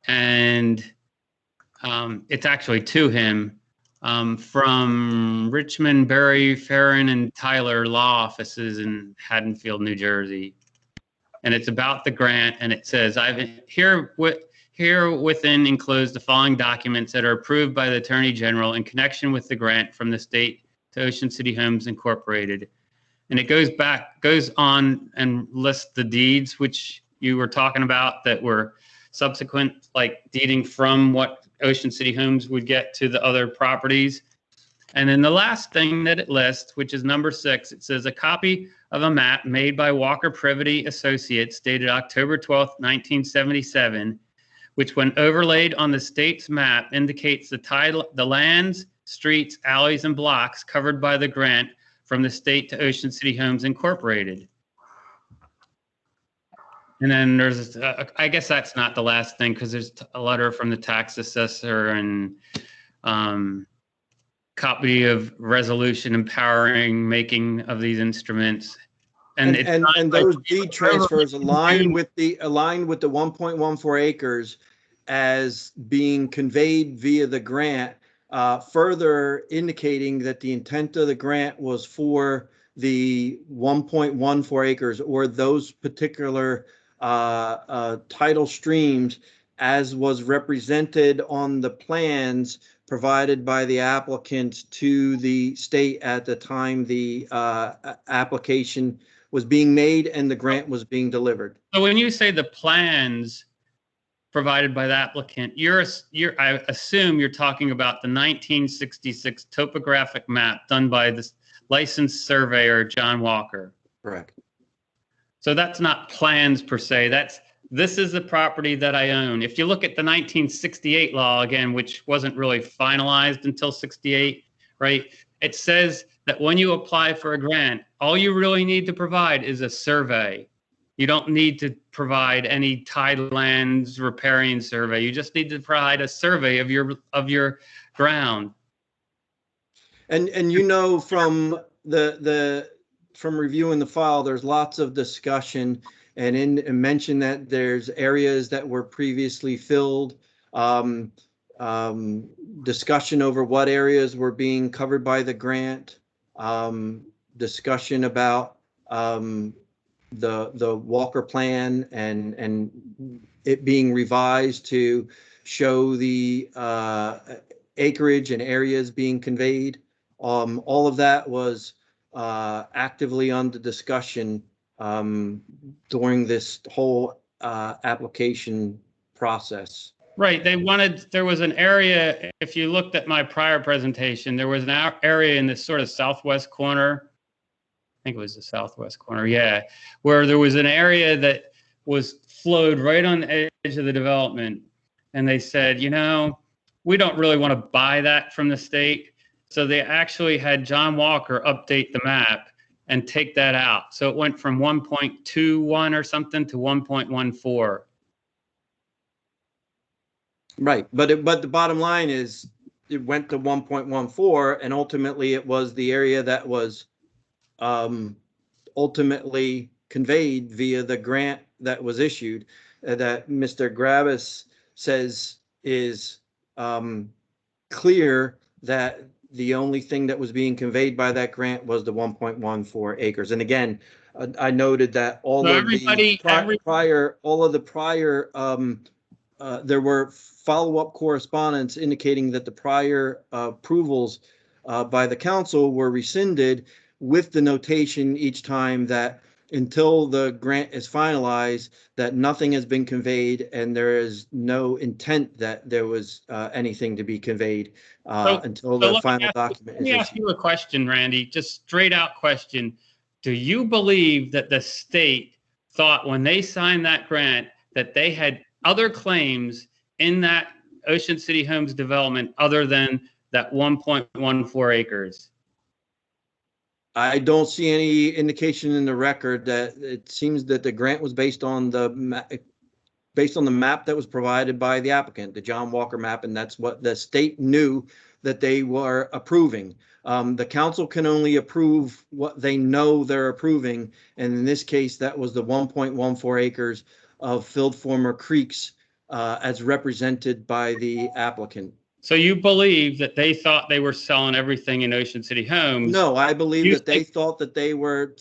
And it's actually to him from Richmond, Berry, Farron, and Tyler law offices in Haddonfield, New Jersey. And it's about the grant, and it says, I've here within enclosed the following documents that are approved by the Attorney General in connection with the grant from the state to Ocean City Homes Incorporated. And it goes on and lists the deeds, which you were talking about, that were subsequent, like deeding from what Ocean City Homes would get to the other properties. And then the last thing that it lists, which is number 6, it says a copy of a map made by Walker Privity Associates dated October 12th, 1977, which when overlaid on the state's map indicates the lands, streets, alleys, and blocks covered by the grant from the state to Ocean City Homes Incorporated. And then there's, I guess that's not the last thing, because there's a letter from the tax assessor and copy of resolution empowering making of these instruments. And it's those deed transfers align with the 1.14 acres as being conveyed via the grant, further indicating that the intent of the grant was for the 1.14 acres or those particular tidal streams as was represented on the plans provided by the applicant to the state at the time the application was being made and the grant was being delivered. So when you say the plans provided by the applicant, I assume you're talking about the 1966 topographic map done by the licensed surveyor, John Walker. Correct. So that's not plans per se. This is the property that I own. If you look at the 1968 law again, which wasn't really finalized until 68, right? It says that when you apply for a grant, all you really need to provide is a survey. You don't need to provide any tidelands riparian survey. You just need to provide a survey of your ground. And you know, from from reviewing the file, there's lots of discussion and mention that there's areas that were previously filled, discussion over what areas were being covered by the grant, discussion about the Walker plan and it being revised to show the acreage and areas being conveyed. All of that was actively under discussion during this whole application process. Right. There was an area, if you looked at my prior presentation, there was an area in this sort of southwest corner. I think it was the southwest corner. Yeah. Where there was an area that was flowed right on the edge of the development. And they said, you know, we don't really want to buy that from the state. So they actually had John Walker update the map and take that out. So it went from 1.21 or something to 1.14. Right, but the bottom line is it went to 1.14, and ultimately it was the area that was ultimately conveyed via the grant that was issued that Mr. Gravis says is clear that the only thing that was being conveyed by that grant was the 1.14 acres. And again, I noted that there were follow-up correspondence indicating that the prior approvals by the council were rescinded with the notation each time that until the grant is finalized, that nothing has been conveyed and there is no intent that there was anything to be conveyed until the final document is issued. Let me ask you a question, Randy, just straight out question. Do you believe that the state thought when they signed that grant that they had other claims in that Ocean City Homes development other than that 1.14 acres? I don't see any indication in the record that it seems that the grant was based on the map that was provided by the applicant, the John Walker map, and that's what the state knew that they were approving. The council can only approve what they know they're approving, and in this case, that was the 1.14 acres of filled former creeks as represented by the applicant. So you believe that they thought they were selling everything in Ocean City Homes? No, I believe that they thought that they were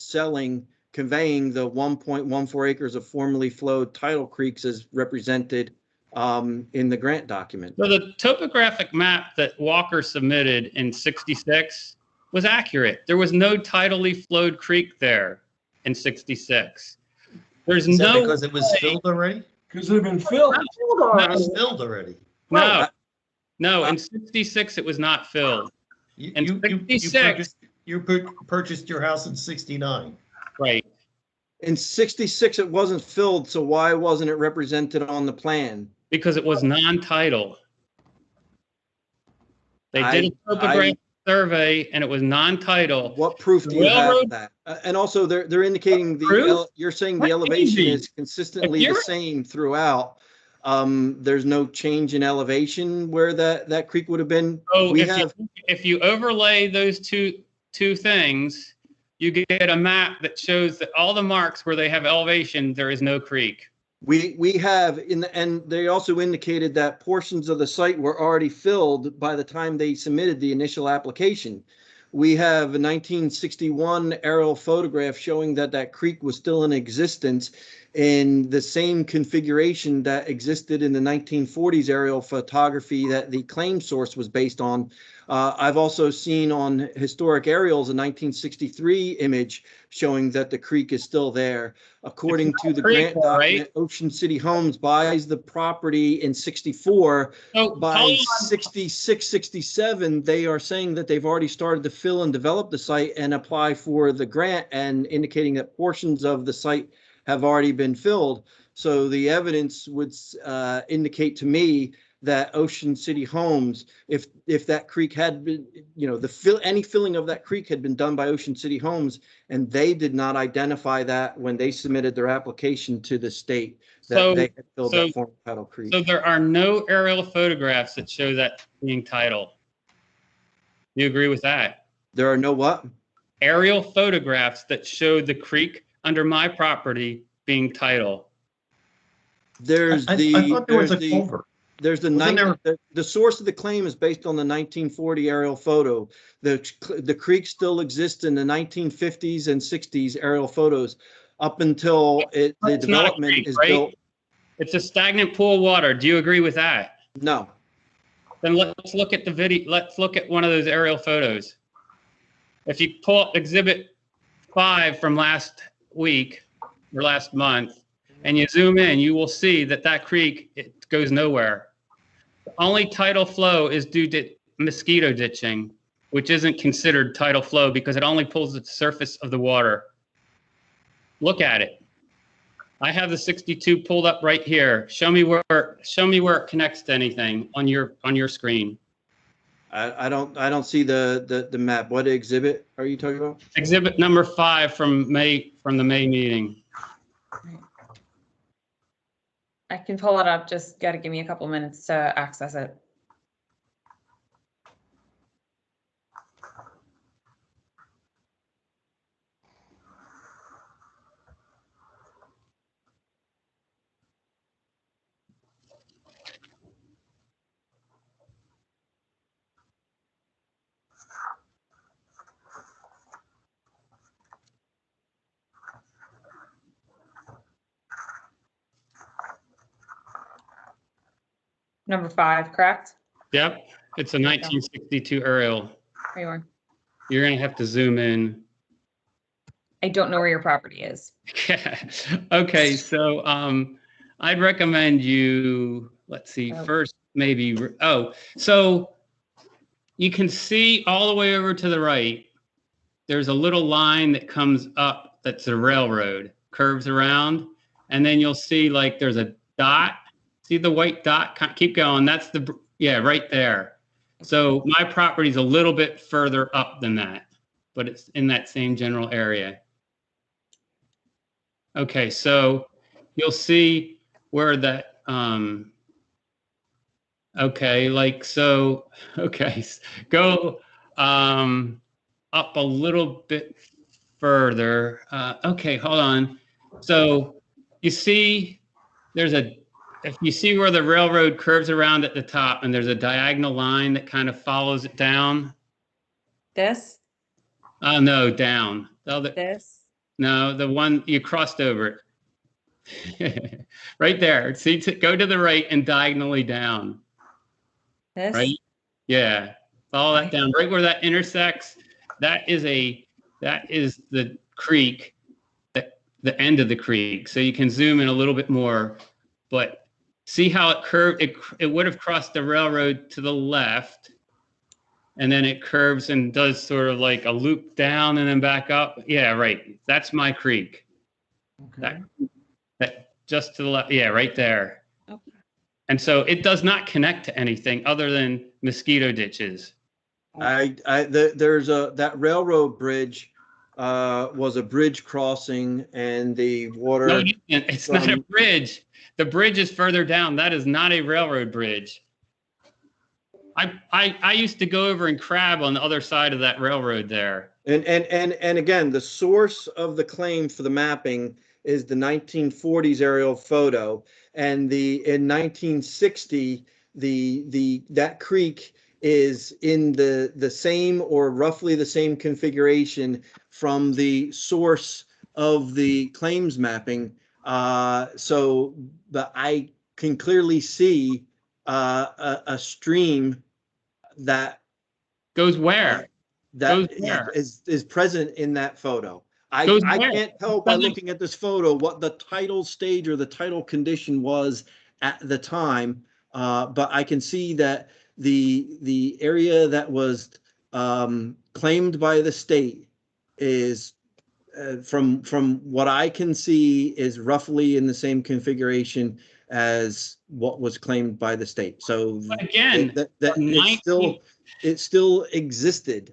conveying the 1.14 acres of formerly flowed tidal creeks as represented in the grant document. So the topographic map that Walker submitted in 66 was accurate. There was no tidally flowed creek there in 66. There's Is that no because it was filled already? Because it had been filled. It was filled already. No, in 66 it was not filled. In 66, You purchased your house in 69. right? In 66, it wasn't filled, so why wasn't it represented on the plan? because it was non-title. They did a I- topographic survey and it was non-title. What proof do you have Railroad- of that? And also, they're indicating Proof? you're saying What the elevation easy? is consistently If the you're- same throughout. There's no change in elevation where that creek would have been. So We if have, if you overlay those two things, you get a map that shows that all the marks where they have elevation, there is no creek. we have and they also indicated that portions of the site were already filled by the time they submitted the initial application. We have a 1961 aerial photograph showing that creek was still in existence in the same configuration that existed in the 1940s aerial photography that the claim source was based on. I've also seen on historic aerials a 1963 image showing that the creek is still there. According to the grant document, Ocean City Homes buys the property in 64. So By 66, 67, they are saying that they've already started to fill and develop the site and apply for the grant, and indicating that portions of the site have already been filled. So the evidence would indicate to me that Ocean City Homes, if that creek had been, any filling of that creek had been done by Ocean City Homes, and they did not identify that when they submitted their application to the state, that they had filled that former title creek. So there are no aerial photographs that show that being title. You agree with that? There are no what? Aerial photographs that show the creek under my property being title. There's I thought there was a culvert. There's the source of the claim is based on the 1940 aerial photo. The creek still exists in the 1950s and 60s aerial photos up until the development is built. It's a stagnant pool of water. Do you agree with that? No. Then let's look at the video. Let's look at one of those aerial photos. If you pull up Exhibit 5 from last week or last month, and you zoom in, you will see that creek, it goes nowhere. The only tidal flow is due to mosquito ditching, which isn't considered tidal flow because it only pulls the surface of the water. Look at it. I have the 62 pulled up right here. Show me where it connects to anything on your screen. I don't see the map. What exhibit are you talking about? Exhibit number 5 from the May meeting. I can pull it up, just gotta give me a couple minutes to access it. Number 5, correct? Yep, it's a 1962 aerial. There you are. You're gonna have to zoom in. I don't know where your property is. Okay, so I'd recommend you, let's see, first maybe, so you can see all the way over to the right, there's a little line that comes up that's a railroad, curves around, and then you'll see like there's a dot. See the white dot? Keep going. That's right there. So my property's a little bit further up than that, but it's in that same general area. Okay, so you'll see where that, go up a little bit further. Okay, hold on. So you see if you see where the railroad curves around at the top and there's a diagonal line that kind of follows it down. This? No, down. This? No, the one you crossed over it. Right there. See, go to the right and diagonally down. This? Right? Yeah. Follow that down. Right where that intersects, that is the creek, the end of the creek. So you can zoom in a little bit more, but see how it curved? It would have crossed the railroad to the left, and then it curves and does sort of like a loop down and then back up. Yeah, right. That's my creek. Okay. That just to the left. Yeah, right there. Okay. And so it does not connect to anything other than mosquito ditches. There's that railroad bridge was a bridge crossing, and the water. No, it's not a bridge. The bridge is further down. That is not a railroad bridge. I used to go over and crab on the other side of that railroad there. And again, the source of the claim for the mapping is the 1940s aerial photo, and in 1960 that creek is in the same or roughly the same configuration from the source of the claims mapping. So I can clearly see a stream that goes where? That is present in that photo. I can't tell by looking at this photo what the title stage or the title condition was at the time, but I can see that the area that was claimed by the state is from what I can see is roughly in the same configuration as what was claimed by the state. So again, it still existed.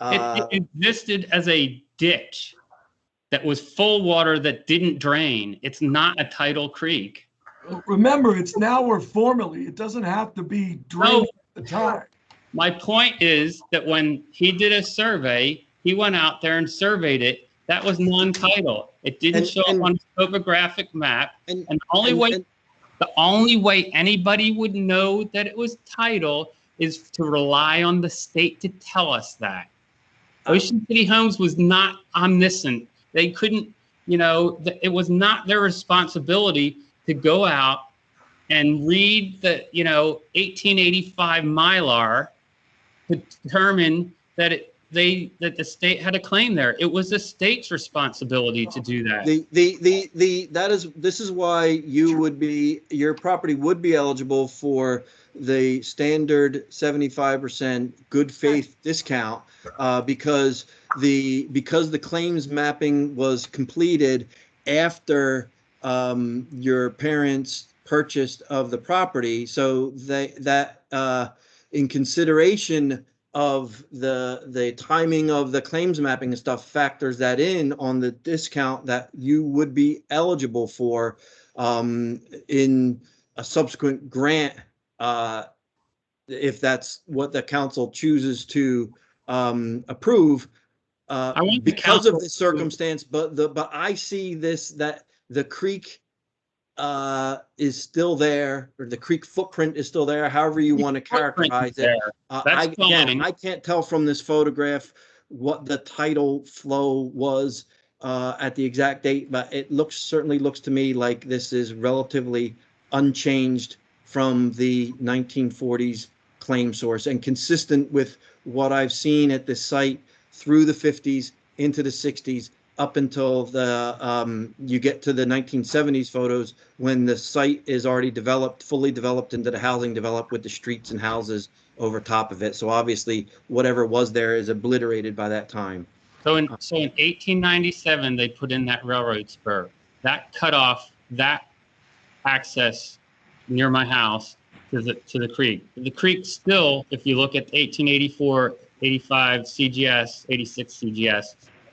It existed as a ditch that was full water that didn't drain. It's not a tidal creek. Remember, it's now or formerly. It doesn't have to be drained at the time. My point is that when he did a survey, he went out there and surveyed it. That was non-tidal. It didn't show up on a topographic map. And the only way anybody would know that it was tidal is to rely on the state to tell us that. Ocean City Homes was not omniscient. They couldn't, it was not their responsibility to go out and read the, 1885 Mylar to determine that the state had a claim there. It was the state's responsibility to do that. This is why your property would be eligible for the standard 75% good faith discount, because the claims mapping was completed after your parents purchased of the property. So that in consideration of the timing of the claims mapping and stuff factors that in on the discount that you would be eligible for in a subsequent grant, if that's what the council chooses to approve, because of the circumstance. But I see that the creek is still there, or the creek footprint is still there, however you want to characterize it. I can't tell from this photograph what the tidal flow was at the exact date, but it certainly looks to me like this is relatively unchanged from the 1940s claim source and consistent with what I've seen at this site through the 50s into the 60s up until you get to the 1970s photos, when the site is already fully developed into the housing developed with the streets and houses over top of it. So obviously whatever was there is obliterated by that time. So in 1897, they put in that railroad spur. That cut off that access near my house to the creek. The creek still, if you look at 1884, 85 CGS, 86 CGS,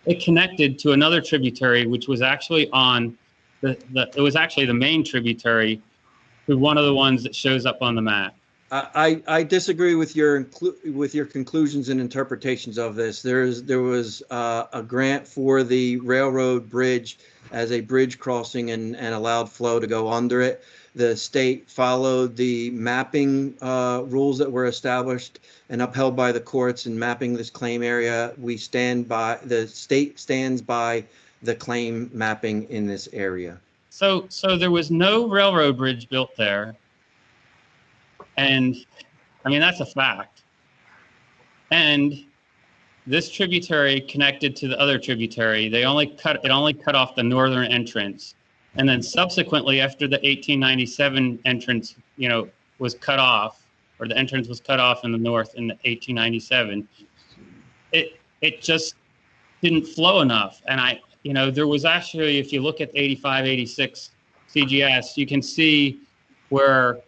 it connected to another tributary, which was actually on it was actually the main tributary to one of the ones that shows up on the map. I disagree with your conclusions and interpretations of this. There was a grant for the railroad bridge as a bridge crossing and allowed flow to go under it. The state followed the mapping rules that were established and upheld by the courts in mapping this claim area. The state stands by the claim mapping in this area. So there was no railroad bridge built there. And I mean, that's a fact. And this tributary connected to the other tributary. It only cut off the northern entrance. And then subsequently, after the 1897 entrance, was cut off, or the entrance was cut off in the north in the 1897, it just didn't flow enough. And there was actually, if you look at 85, 86 CGS, you can see where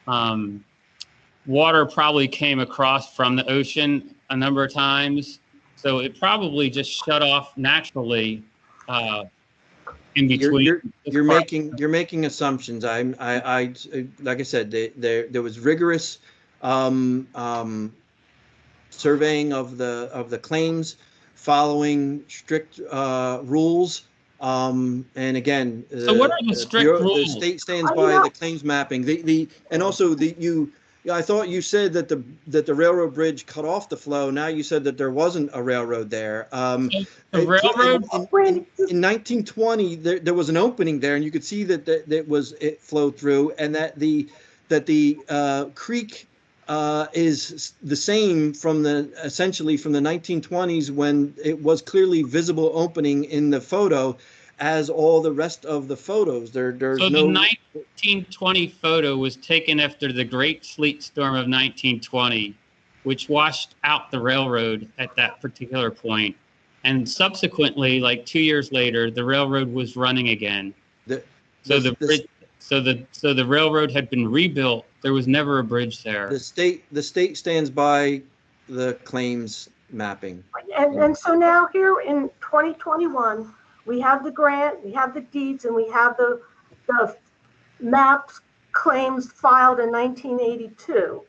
water probably came across from the ocean a number of times. So it probably just shut off naturally in between. You're making assumptions. I like I said, there was rigorous surveying of the claims, following strict rules. And again, So what are the strict rules? The state stands by the claims mapping. And also I thought you said that the railroad bridge cut off the flow. Now you said that there wasn't a railroad there. The railroad in 1920 there was an opening there, and you could see that it flowed through, and that the creek is the same essentially from the 1920s, when it was clearly visible opening in the photo, as all the rest of the photos. There's so no. The 1920 photo was taken after the Great Sleet Storm of 1920, which washed out the railroad at that particular point. And subsequently, like 2 years later, the railroad was running again. So the railroad had been rebuilt. There was never a bridge there. The state stands by the claims mapping. And so now here in 2021, we have the grant, we have the deeds, and we have the maps claims filed in 1982.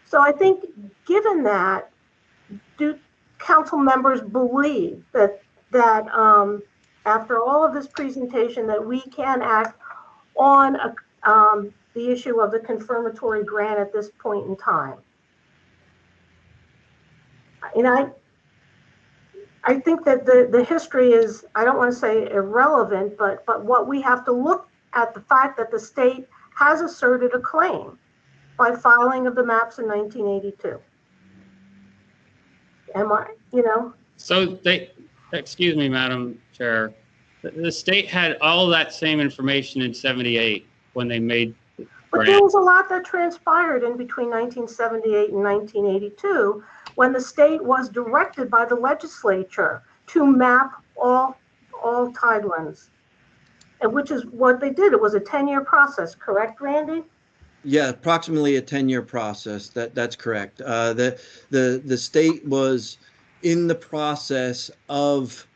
So I think, given that, do council members believe that after all of this presentation, that we can act on the issue of the confirmatory grant at this point in time? And I think that the history is, I don't want to say irrelevant, but what we have to look at, the fact that the state has asserted a claim by filing of the maps in 1982. So excuse me, Madam Chair, the state had all that same information in 78 when they made the grant. But there was a lot that transpired in between 1978 and 1982, when the state was directed by the legislature to map all tidelands, and which is what they did. It was a 10-year process, correct, Randy? Yeah, approximately a 10-year process. That's correct. The state was in the process of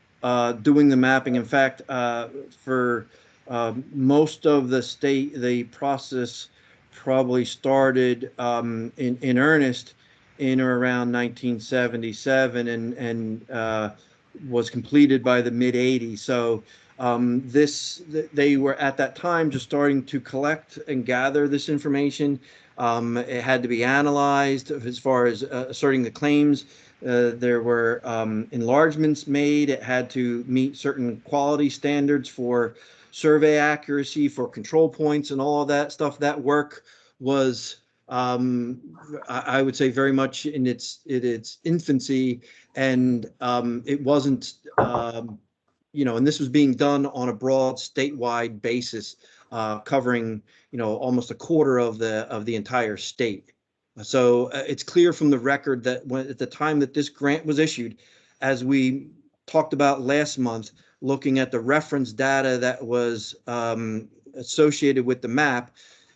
doing the mapping. In fact, for most of the state, the process probably started in earnest in or around 1977, and was completed by the mid 80s. So they were at that time just starting to collect and gather this information. It had to be analyzed as far as asserting the claims. There were enlargements made. It had to meet certain quality standards for survey accuracy, for control points, and all of that stuff. That work was, I would say, very much in its infancy, and it wasn't, and this was being done on a broad statewide basis, covering, almost a quarter of the entire state. So it's clear from the record that at the time that this grant was issued, as we talked about last month, looking at the reference data that was associated with the map,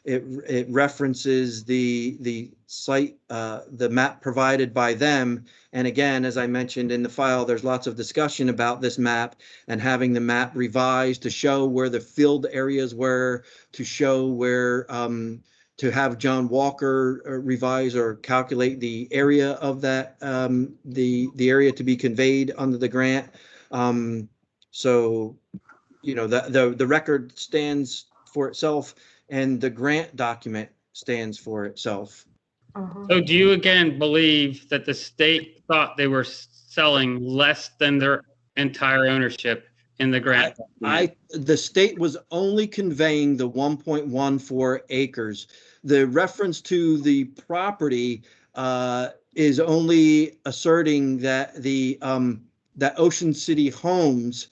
it references the site, the map provided by them. And again, as I mentioned in the file, there's lots of discussion about this map and having the map revised to show where the filled areas were, to show where, to have John Walker revise or calculate the area of that, the area to be conveyed under the grant. So, the record stands for itself, and the grant document stands for itself. So do you again believe that the state thought they were selling less than their entire ownership in the grant? The state was only conveying the 1.14 acres. The reference to the property is only asserting that that Ocean City Homes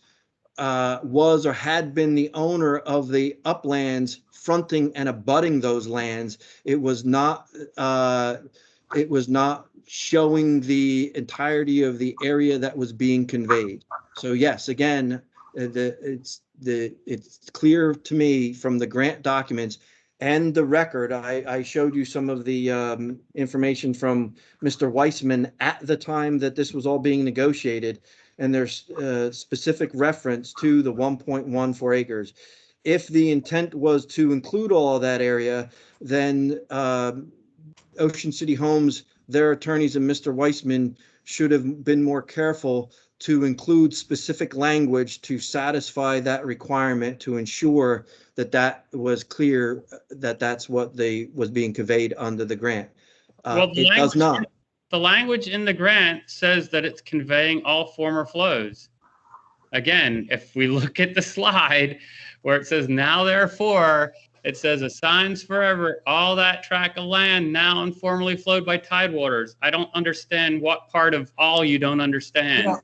was or had been the owner of the uplands fronting and abutting those lands. It was not showing the entirety of the area that was being conveyed. So yes, again, it's clear to me from the grant documents and the record. I showed you some of the information from Mr. Weissman at the time that this was all being negotiated, and there's specific reference to the 1.14 acres. If the intent was to include all of that area, then Ocean City Homes, their attorneys and Mr. Weissman should have been more careful to include specific language to satisfy that requirement, to ensure that that was clear, that that's what was being conveyed under the grant. Well, It does not. The language in the grant says that it's conveying all former flows. Again, if we look at the slide where it says now therefore, it says assigns forever all that tract of land now and formerly flowed by tidewaters. I don't understand what part of all you don't understand.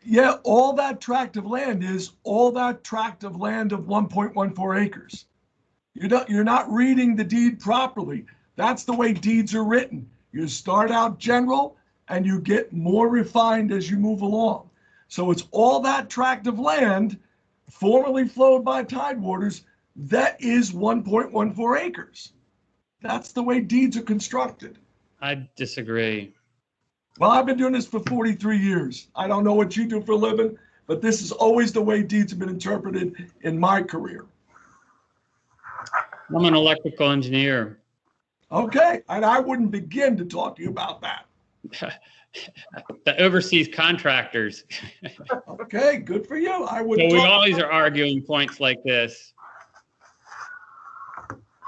Yeah, all that tract of land is all that tract of land of 1.14 acres. You're not reading the deed properly. That's the way deeds are written. You start out general and you get more refined as you move along. So it's all that tract of land formerly flowed by tidewaters that is 1.14 acres. That's the way deeds are constructed. I disagree. Well, I've been doing this for 43 years. I don't know what you do for a living, but this is always the way deeds have been interpreted in my career. I'm an electrical engineer. Okay, and I wouldn't begin to talk to you about that. The overseas contractors. Okay, good for you. I would. So we always are arguing points like this.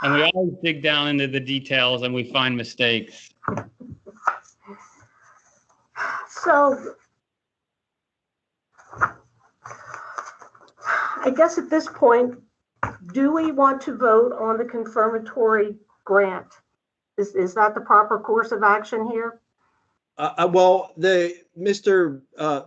And we always dig down into the details and we find mistakes. So I guess at this point, do we want to vote on the confirmatory grant? Is that the proper course of action here? Well, the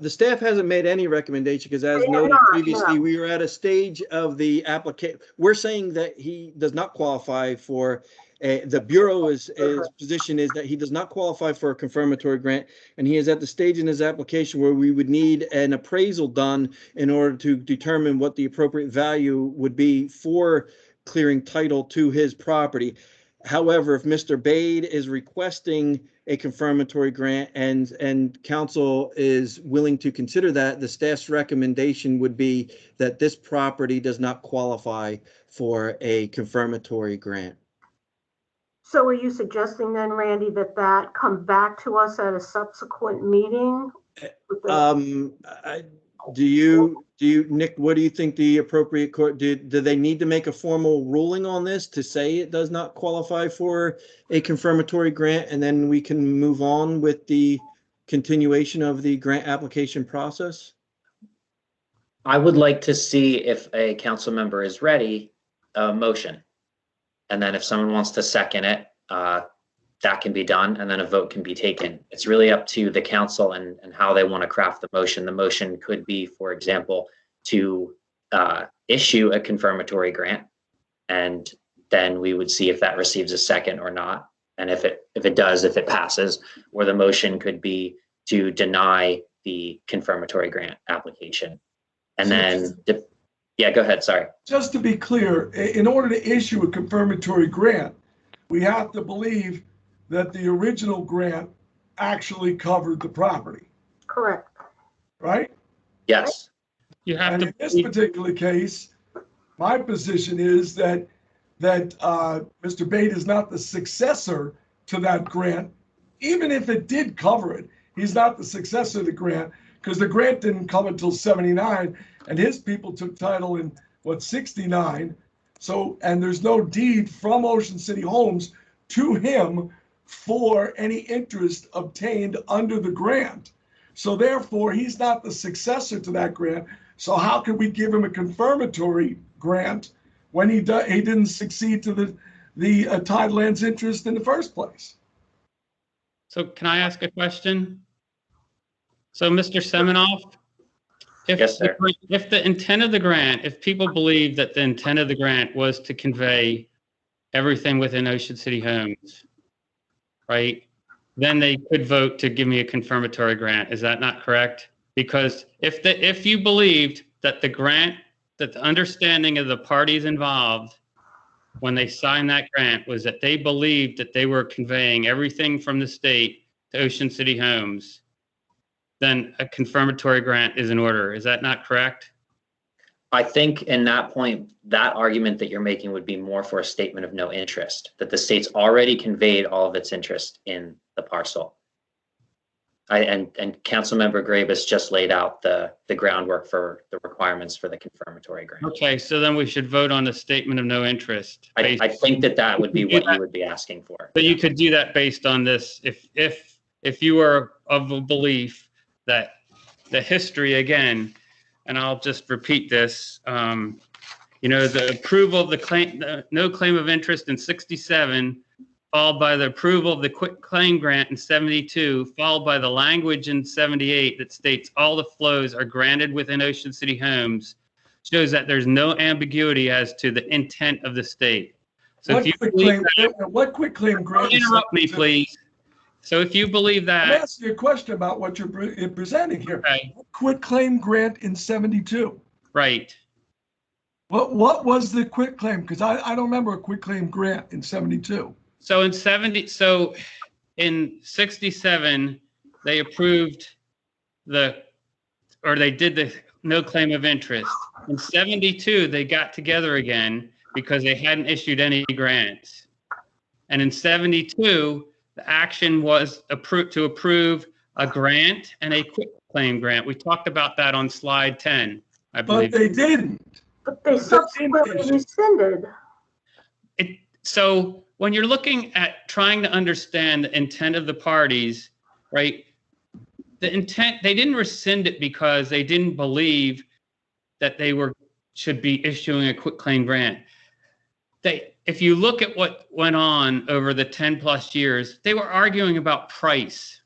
staff hasn't made any recommendation because, as noted previously, we were at a stage of the application. We're saying that he does not qualify for. The Bureau's position is that he does not qualify for a confirmatory grant, and he is at the stage in his application where we would need an appraisal done in order to determine what the appropriate value would be for clearing title to his property. However, if Mr. Bade is requesting a confirmatory grant and council is willing to consider that, the staff's recommendation would be that this property does not qualify for a confirmatory grant. So are you suggesting then, Randy, that come back to us at a subsequent meeting? Nick, what do you think the appropriate court, do they need to make a formal ruling on this to say it does not qualify for a confirmatory grant, and then we can move on with the continuation of the grant application process? I would like to see if a council member is ready, a motion. And then if someone wants to second it, that can be done, and then a vote can be taken. It's really up to the council and how they want to craft the motion. The motion could be, for example, to issue a confirmatory grant, and then we would see if that receives a second or not. And if it does, if it passes, or the motion could be to deny the confirmatory grant application. And then, yeah, go ahead, sorry. Just to be clear, in order to issue a confirmatory grant, we have to believe that the original grant actually covered the property. Correct. Right? Yes. You have and to. In this particular case, my position is that Mr. Bade is not the successor to that grant. Even if it did cover it, he's not the successor to the grant, because the grant didn't come until 79, and his people took title in, 69. So, and there's no deed from Ocean City Homes to him for any interest obtained under the grant. So therefore, he's not the successor to that grant. So how can we give him a confirmatory grant when he didn't succeed to the Tidelands interest in the first place? So can I ask a question? So Mr. Semenoff, Yes, sir. If the intent of the grant, if people believe that the intent of the grant was to convey everything within Ocean City Homes, right, then they could vote to give me a confirmatory grant. Is that not correct? Because if you believed that the grant, that the understanding of the parties involved when they signed that grant was that they believed that they were conveying everything from the state to Ocean City Homes, then a confirmatory grant is in order. Is that not correct? I think in that point, that argument that you're making would be more for a statement of no interest, that the state's already conveyed all of its interest in the parcel. And Councilmember Graves just laid out the groundwork for the requirements for the confirmatory grant. Okay, so then we should vote on the statement of no interest. I think that would be what you would be asking for. But you could do that based on this, if you are of a belief that the history, again, and I'll just repeat this, the approval of the claim, no claim of interest in 67, followed by the approval of the quit claim grant in 72, followed by the language in 78 that states all the flows are granted within Ocean City Homes, shows that there's no ambiguity as to the intent of the state. So What if you quit believe claim, that, what quit claim grant? don't interrupt me, please. So if you believe I'm that, asking you a question about what you're presenting here. okay, Quit claim grant in 72. right. What was the quit claim? Because I don't remember a quit claim grant in 72. So in 67, they approved they did the no claim of interest. In 72, they got together again because they hadn't issued any grants. And in 72, the action was to approve a grant and a quit claim grant. We talked about that on slide 10, I believe. But they didn't. But they subsequently rescinded. So when you're looking at trying to understand the intent of the parties, right? The intent, they didn't rescind it because they didn't believe that they should be issuing a quitclaim grant. If you look at what went on over the 10 plus years, they were arguing about price.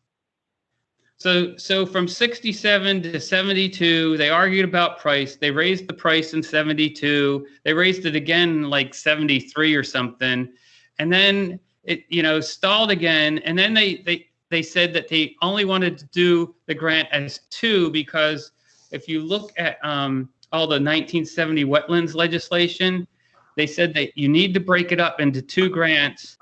So from 67 to 72, they argued about price. They raised the price in 72. They raised it again in like 73 or something. And then it, stalled again. And then they said that they only wanted to do the grant as two, because if you look at all the 1970 wetlands legislation, they said that you need to break it up into two grants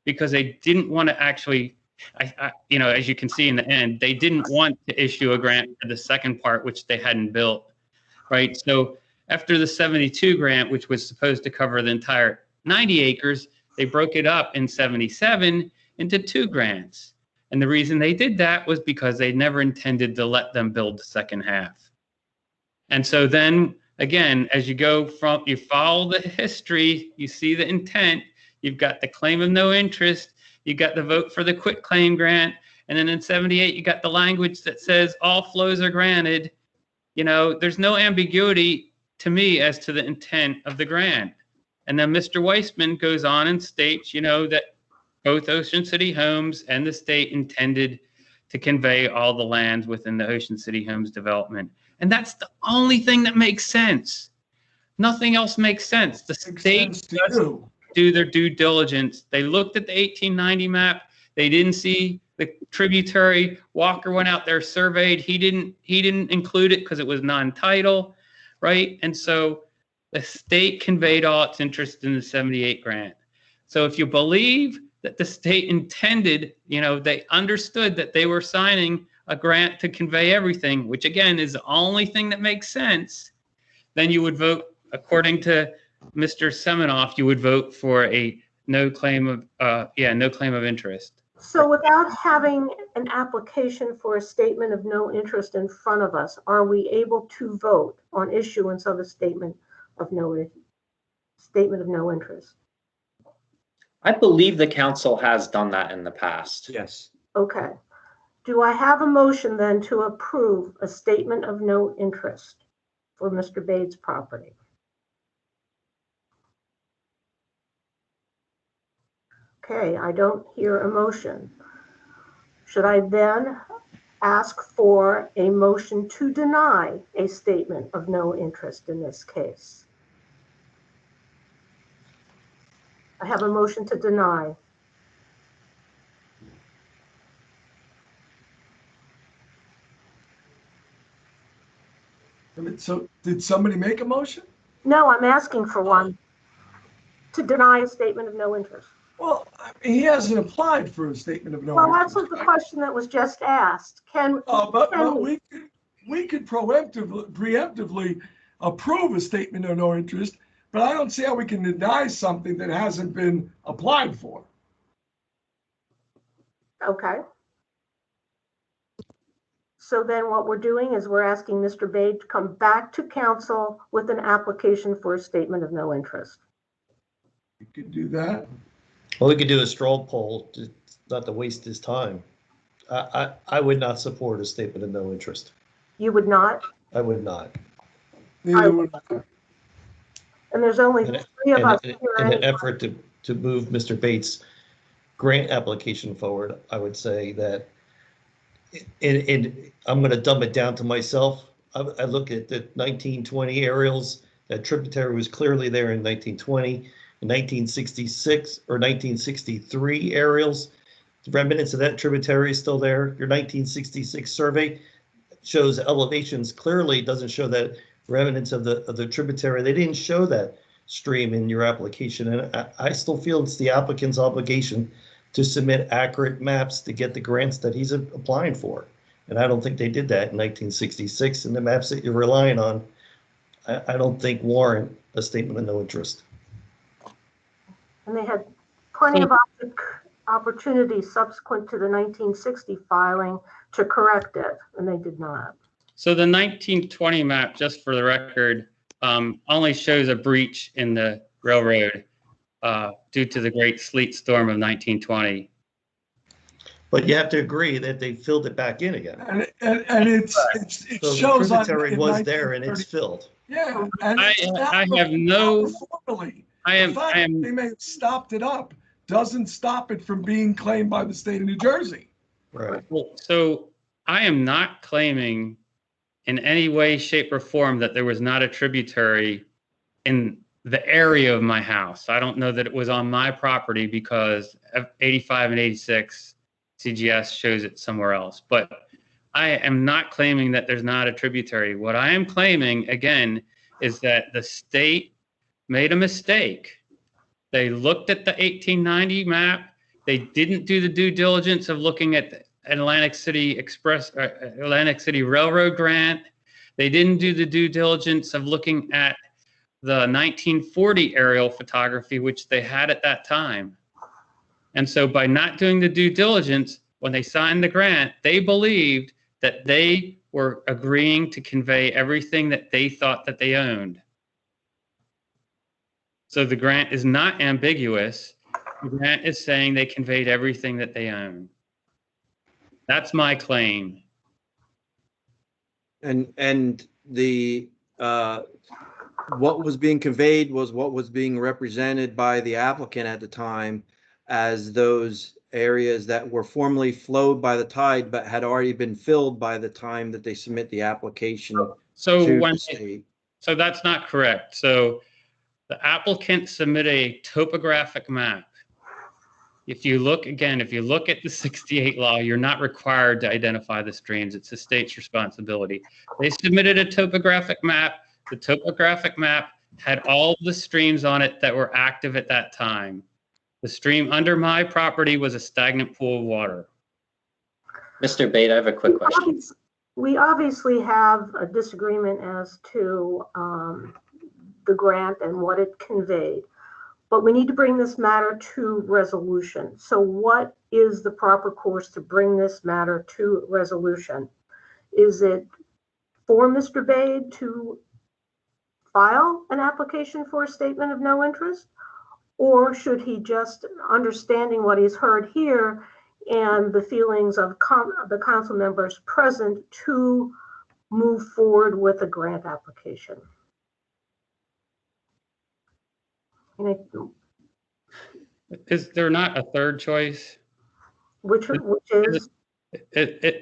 because they didn't want to actually, as you can see in the end, they didn't want to issue a grant for the second part, which they hadn't built, right? So after the 72 grant, which was supposed to cover the entire 90 acres, they broke it up in 77 into two grants. And the reason they did that was because they never intended to let them build the second half. And so then again, as you follow the history, you see the intent, you've got the claim of no interest, you got the vote for the quit claim grant, and then in 78, you got the language that says all flows are granted. There's no ambiguity to me as to the intent of the grant. And then Mr. Weissman goes on and states, that both Ocean City Homes and the state intended to convey all the lands within the Ocean City Homes development. And that's the only thing that makes sense. Nothing else makes sense. The state doesn't do their due diligence. They looked at the 1890 map. They didn't see the tributary. Walker went out there, surveyed. He didn't include it because it was non-title, right? And so the state conveyed all its interest in the 78 grant. So if you believe that the state intended, they understood that they were signing a grant to convey everything, which again is the only thing that makes sense, then you would vote, according to Mr. Semenoff, you would vote for a no claim of interest. So without having an application for a statement of no interest in front of us, are we able to vote on issuance of a statement of no interest? I believe the council has done that in the past. Yes. Okay. Do I have a motion then to approve a statement of no interest for Mr. Bade's property? Okay, I don't hear a motion. Should I then ask for a motion to deny a statement of no interest in this case? I have a motion to deny. So did somebody make a motion? No, I'm asking for one. to deny a statement of no interest? Well, I mean, he hasn't applied for a statement of no Well, that's interest. the Right? question that was just asked. But we could preemptively approve a statement of no interest, but I don't see how we can deny something that hasn't been applied for. Okay. So then what we're doing is we're asking Mr. Bade to come back to council with an application for a statement of no interest. You could do that. Well, we could do a straw poll, to, not to waste his time. I would not support a statement of no interest. You would not? I would not. Neither would I. And there's only three of us here. In an anyway. effort to move Mr. Bates' grant application forward, I would say that I'm going to dumb it down to myself. I look at the 1920 aerials. That tributary was clearly there in 1920. In 1966 or 1963 aerials, the remnants of that tributary is still there. Your 1966 survey shows elevations clearly, doesn't show that remnants of the tributary. They didn't show that stream in your application, and I still feel it's the applicant's obligation to submit accurate maps to get the grants that he's applying for. And I don't think they did that in 1966, and the maps that you're relying on, I don't think warrant a statement of no interest. And they had plenty of opportunities subsequent to the 1960 filing to correct it, and they did not. So the 1920 map, just for the record, only shows a breach in the railroad due to the great sleet storm of 1920. But you have to agree that they filled it back in again. And it So shows the on. tributary was there and it's filled. Yeah. And I have no. Formally. I The fact that they may have stopped it up doesn't stop it from being claimed by the state of New Jersey. Right. So I am not claiming in any way, shape, or form that there was not a tributary in the area of my house. I don't know that it was on my property because 85 and 86 CGS shows it somewhere else. But I am not claiming that there's not a tributary. What I am claiming, again, is that the state made a mistake. They looked at the 1890 map. They didn't do the due diligence of looking at the Atlantic City Railroad grant. They didn't do the due diligence of looking at the 1940 aerial photography, which they had at that time. And so by not doing the due diligence, when they signed the grant, they believed that they were agreeing to convey everything that they thought that they owned. So the grant is not ambiguous. The grant is saying they conveyed everything that they own. That's my claim. And the what was being conveyed was what was being represented by the applicant at the time as those areas that were formerly flowed by the tide but had already been filled by the time that they submit the application So to when the state. so that's not correct. So the applicant submitted a topographic map. If you look at the 68 law, you're not required to identify the streams. It's the state's responsibility. They submitted a topographic map. The topographic map had all the streams on it that were active at that time. The stream under my property was a stagnant pool of water. Mr. Bate, I have a quick question. We obviously have a disagreement as to the grant and what it conveyed, but we need to bring this matter to resolution. So what is the proper course to bring this matter to resolution? Is it for Mr. Bade to file an application for a statement of no interest? Or should he just, understanding what he's heard here and the feelings of the council members present, to move forward with a grant application? Is there not a third choice? Which is?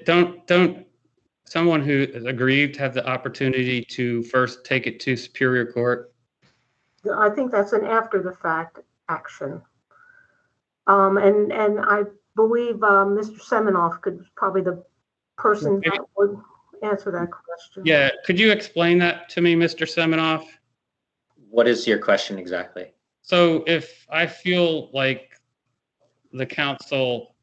Don't someone who is aggrieved have the opportunity to first take it to Superior Court? I think that's an after the fact action. And I believe Mr. Semenoff could probably the person that would answer that question. Yeah, could you explain that to me, Mr. Semenoff? What is your question exactly? So if I feel like the council,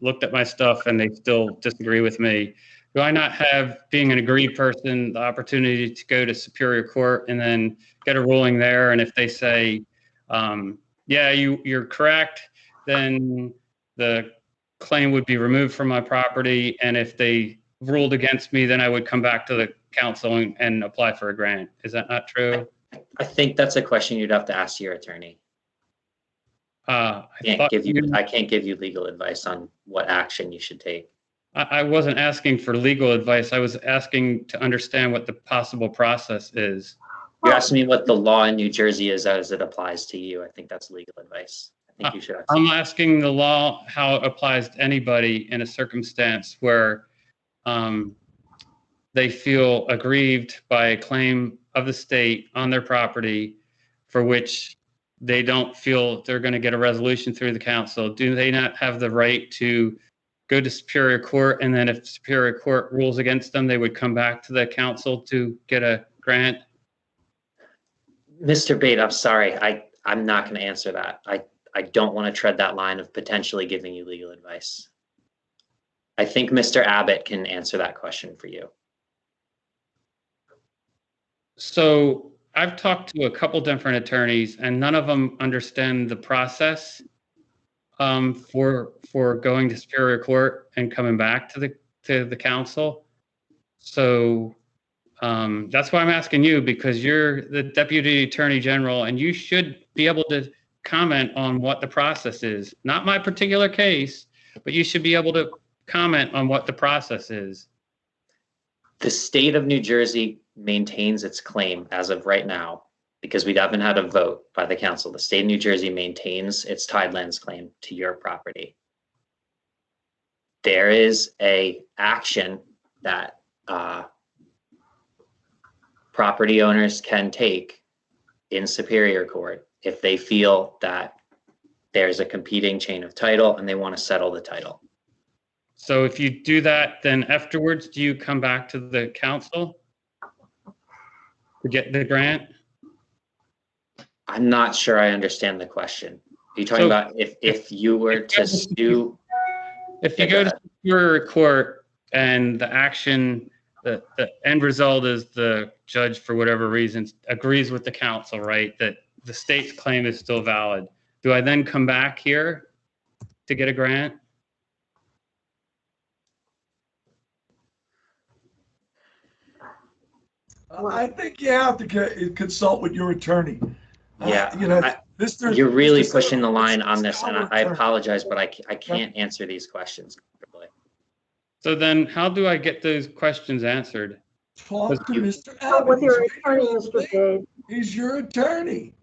looked at my stuff and they still disagree with me, do I not have, being an aggrieved person, the opportunity to go to Superior Court and then get a ruling there? And if they say, yeah, you're correct, then the claim would be removed from my property. And if they ruled against me, then I would come back to the council and apply for a grant. Is that not true? I think that's a question you'd have to ask your attorney. I can't give you legal advice on what action you should take. I wasn't asking for legal advice. I was asking to understand what the possible process is. You're asking me what the law in New Jersey is as it applies to you. I think that's legal advice. I think you should. I'm asking the law how it applies to anybody in a circumstance where they feel aggrieved by a claim of the state on their property for which they don't feel they're going to get a resolution through the council. Do they not have the right to go to Superior Court, and then if Superior Court rules against them, they would come back to the council to get a grant? Mr. Bate, I'm sorry. I'm not going to answer that. I don't want to tread that line of potentially giving you legal advice. I think Mr. Abbott can answer that question for you. So I've talked to a couple different attorneys, and none of them understand the process for going to Superior Court and coming back to the council. So that's why I'm asking you, because you're the Deputy Attorney General, and you should be able to comment on what the process is. Not my particular case, but you should be able to comment on what the process is. The state of New Jersey maintains its claim as of right now, because we haven't had a vote by the council. The state of New Jersey maintains its tidelands claim to your property. There is a action that property owners can take in Superior Court if they feel that there's a competing chain of title and they want to settle the title. So if you do that, then afterwards, do you come back to the council to get the grant? I'm not sure I understand the question. Are you talking about if you were to sue? If you go to Superior Court and the action, the end result is the judge, for whatever reasons, agrees with the council, right, that the state's claim is still valid, do I then come back here to get a grant? I think you have to consult with your attorney. Yeah, You're really pushing the line on this, and I apologize, but I can't answer these questions comfortably. So then how do I get those questions answered? Talk to Mr. Abbott. With your attorney, Mr. Bade. He's your attorney.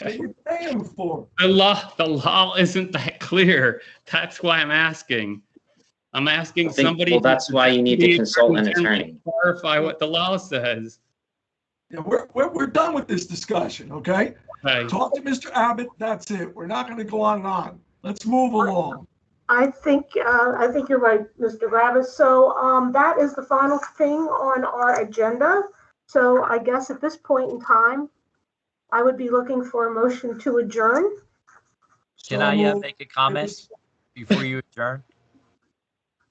What you pay him for? The law isn't that clear. That's why I'm asking. I'm asking somebody. Well, that's why you need to consult an attorney. Clarify what the law says. Yeah, we're done with this discussion, okay? Okay. Talk to Mr. Abbott. That's it. We're not going to go on and on. Let's move along. I think you're right, Mr. Gravis. So that is the final thing on our agenda. So I guess at this point in time, I would be looking for a motion to adjourn. Can I make a comment before you adjourn?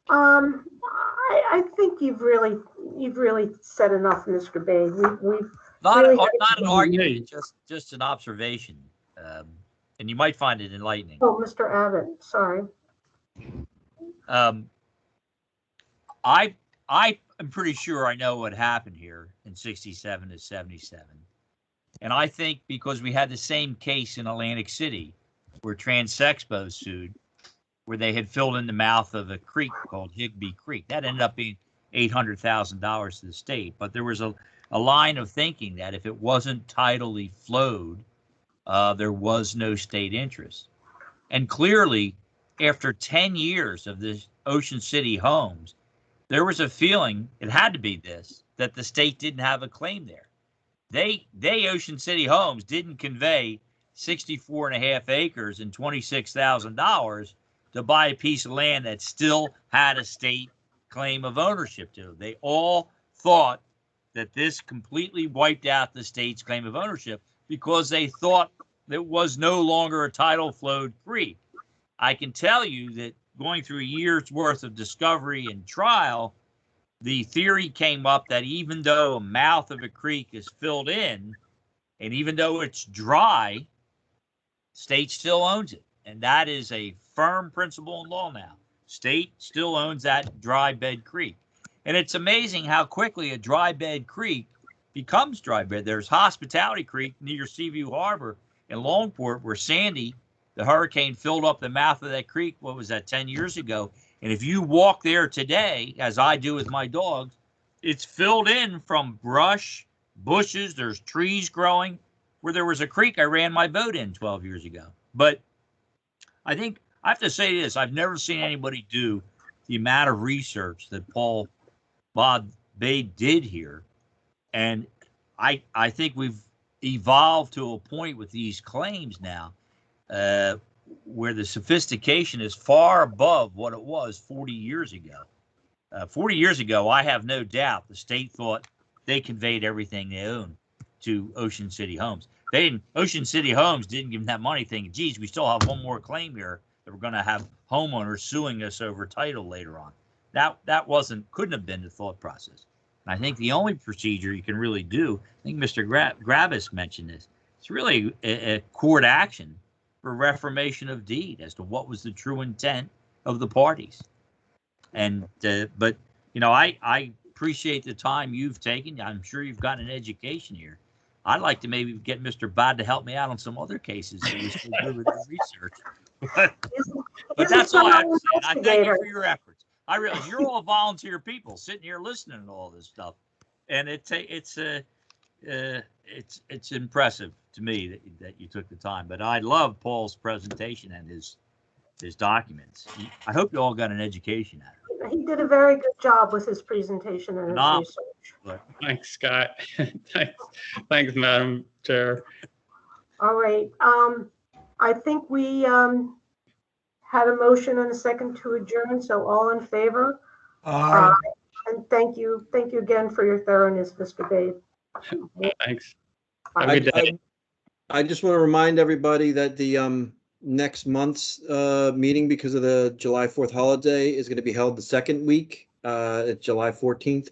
I think you've really said enough, Mr. Bade. We've Not really an argument, just an observation, and you might find it enlightening. Oh, Mr. Abbott, sorry. I am pretty sure I know what happened here in 67 to 77. And I think because we had the same case in Atlantic City where Transexpo sued, where they had filled in the mouth of a creek called Higbee Creek. That ended up being $800,000 to the state. But there was a line of thinking that if it wasn't tidally flowed, there was no state interest. And clearly, after 10 years of the Ocean City homes, there was a feeling, it had to be this, that the state didn't have a claim there. They Ocean City Homes didn't convey 64.5 acres and $26,000 to buy a piece of land that still had a state claim of ownership to. They all thought that this completely wiped out the state's claim of ownership because they thought that was no longer a tidal flowed creek. I can tell you that going through a year's worth of discovery and trial, the theory came up that even though a mouth of a creek is filled in, and even though it's dry, state still owns it. And that is a firm principle in law now. State still owns that dry bed creek. And it's amazing how quickly a dry bed creek becomes dry bed. There's Hospitality Creek near Seaview Harbor in Longport where Sandy, the hurricane, filled up the mouth of that creek, what was that, 10 years ago? And if you walk there today, as I do with my dogs, it's filled in from brush, bushes, there's trees growing. Where there was a creek I ran my boat in 12 years ago. But I think I have to say this, I've never seen anybody do the amount of research that Paul Bade did here. And I think we've evolved to a point with these claims now where the sophistication is far above what it was 40 years ago. 40 years ago, I have no doubt the state thought they conveyed everything they own to Ocean City Homes. Ocean City Homes didn't give them that money thinking, geez, we still have one more claim here that we're going to have homeowners suing us over title later on. That couldn't have been the thought process. And I think the only procedure you can really do, I think Mr. Gravis mentioned this, it's really a court action for reformation of deed as to what was the true intent of the parties. And, but, you know, I appreciate the time you've taken. I'm sure you've gotten an education here. I'd like to maybe get Mr. Bad to help me out on some other cases that we still do with his research. But that's all I have to say. I thank you for your efforts. I realize you're all volunteer people sitting here listening to all this stuff, and it's impressive to me that you took the time. But I love Paul's presentation and his documents. I hope you all got an education out of it. He did a very good job with his presentation and his research. Thanks, Scott. Thanks, Madam Chair. All right. I think we had a motion and a second to adjourn. So all in favor? And thank you again for your thoroughness, Mr. Bade. Thanks. Have a good day. I just want to remind everybody that the next month's meeting, because of the July 4th holiday, is going to be held the second week, July 14th.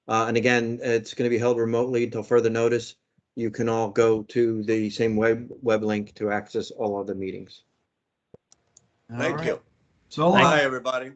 And again, it's going to be held remotely until further notice. You can all go to the same web link to access all of the meetings. Thank you. So bye, everybody.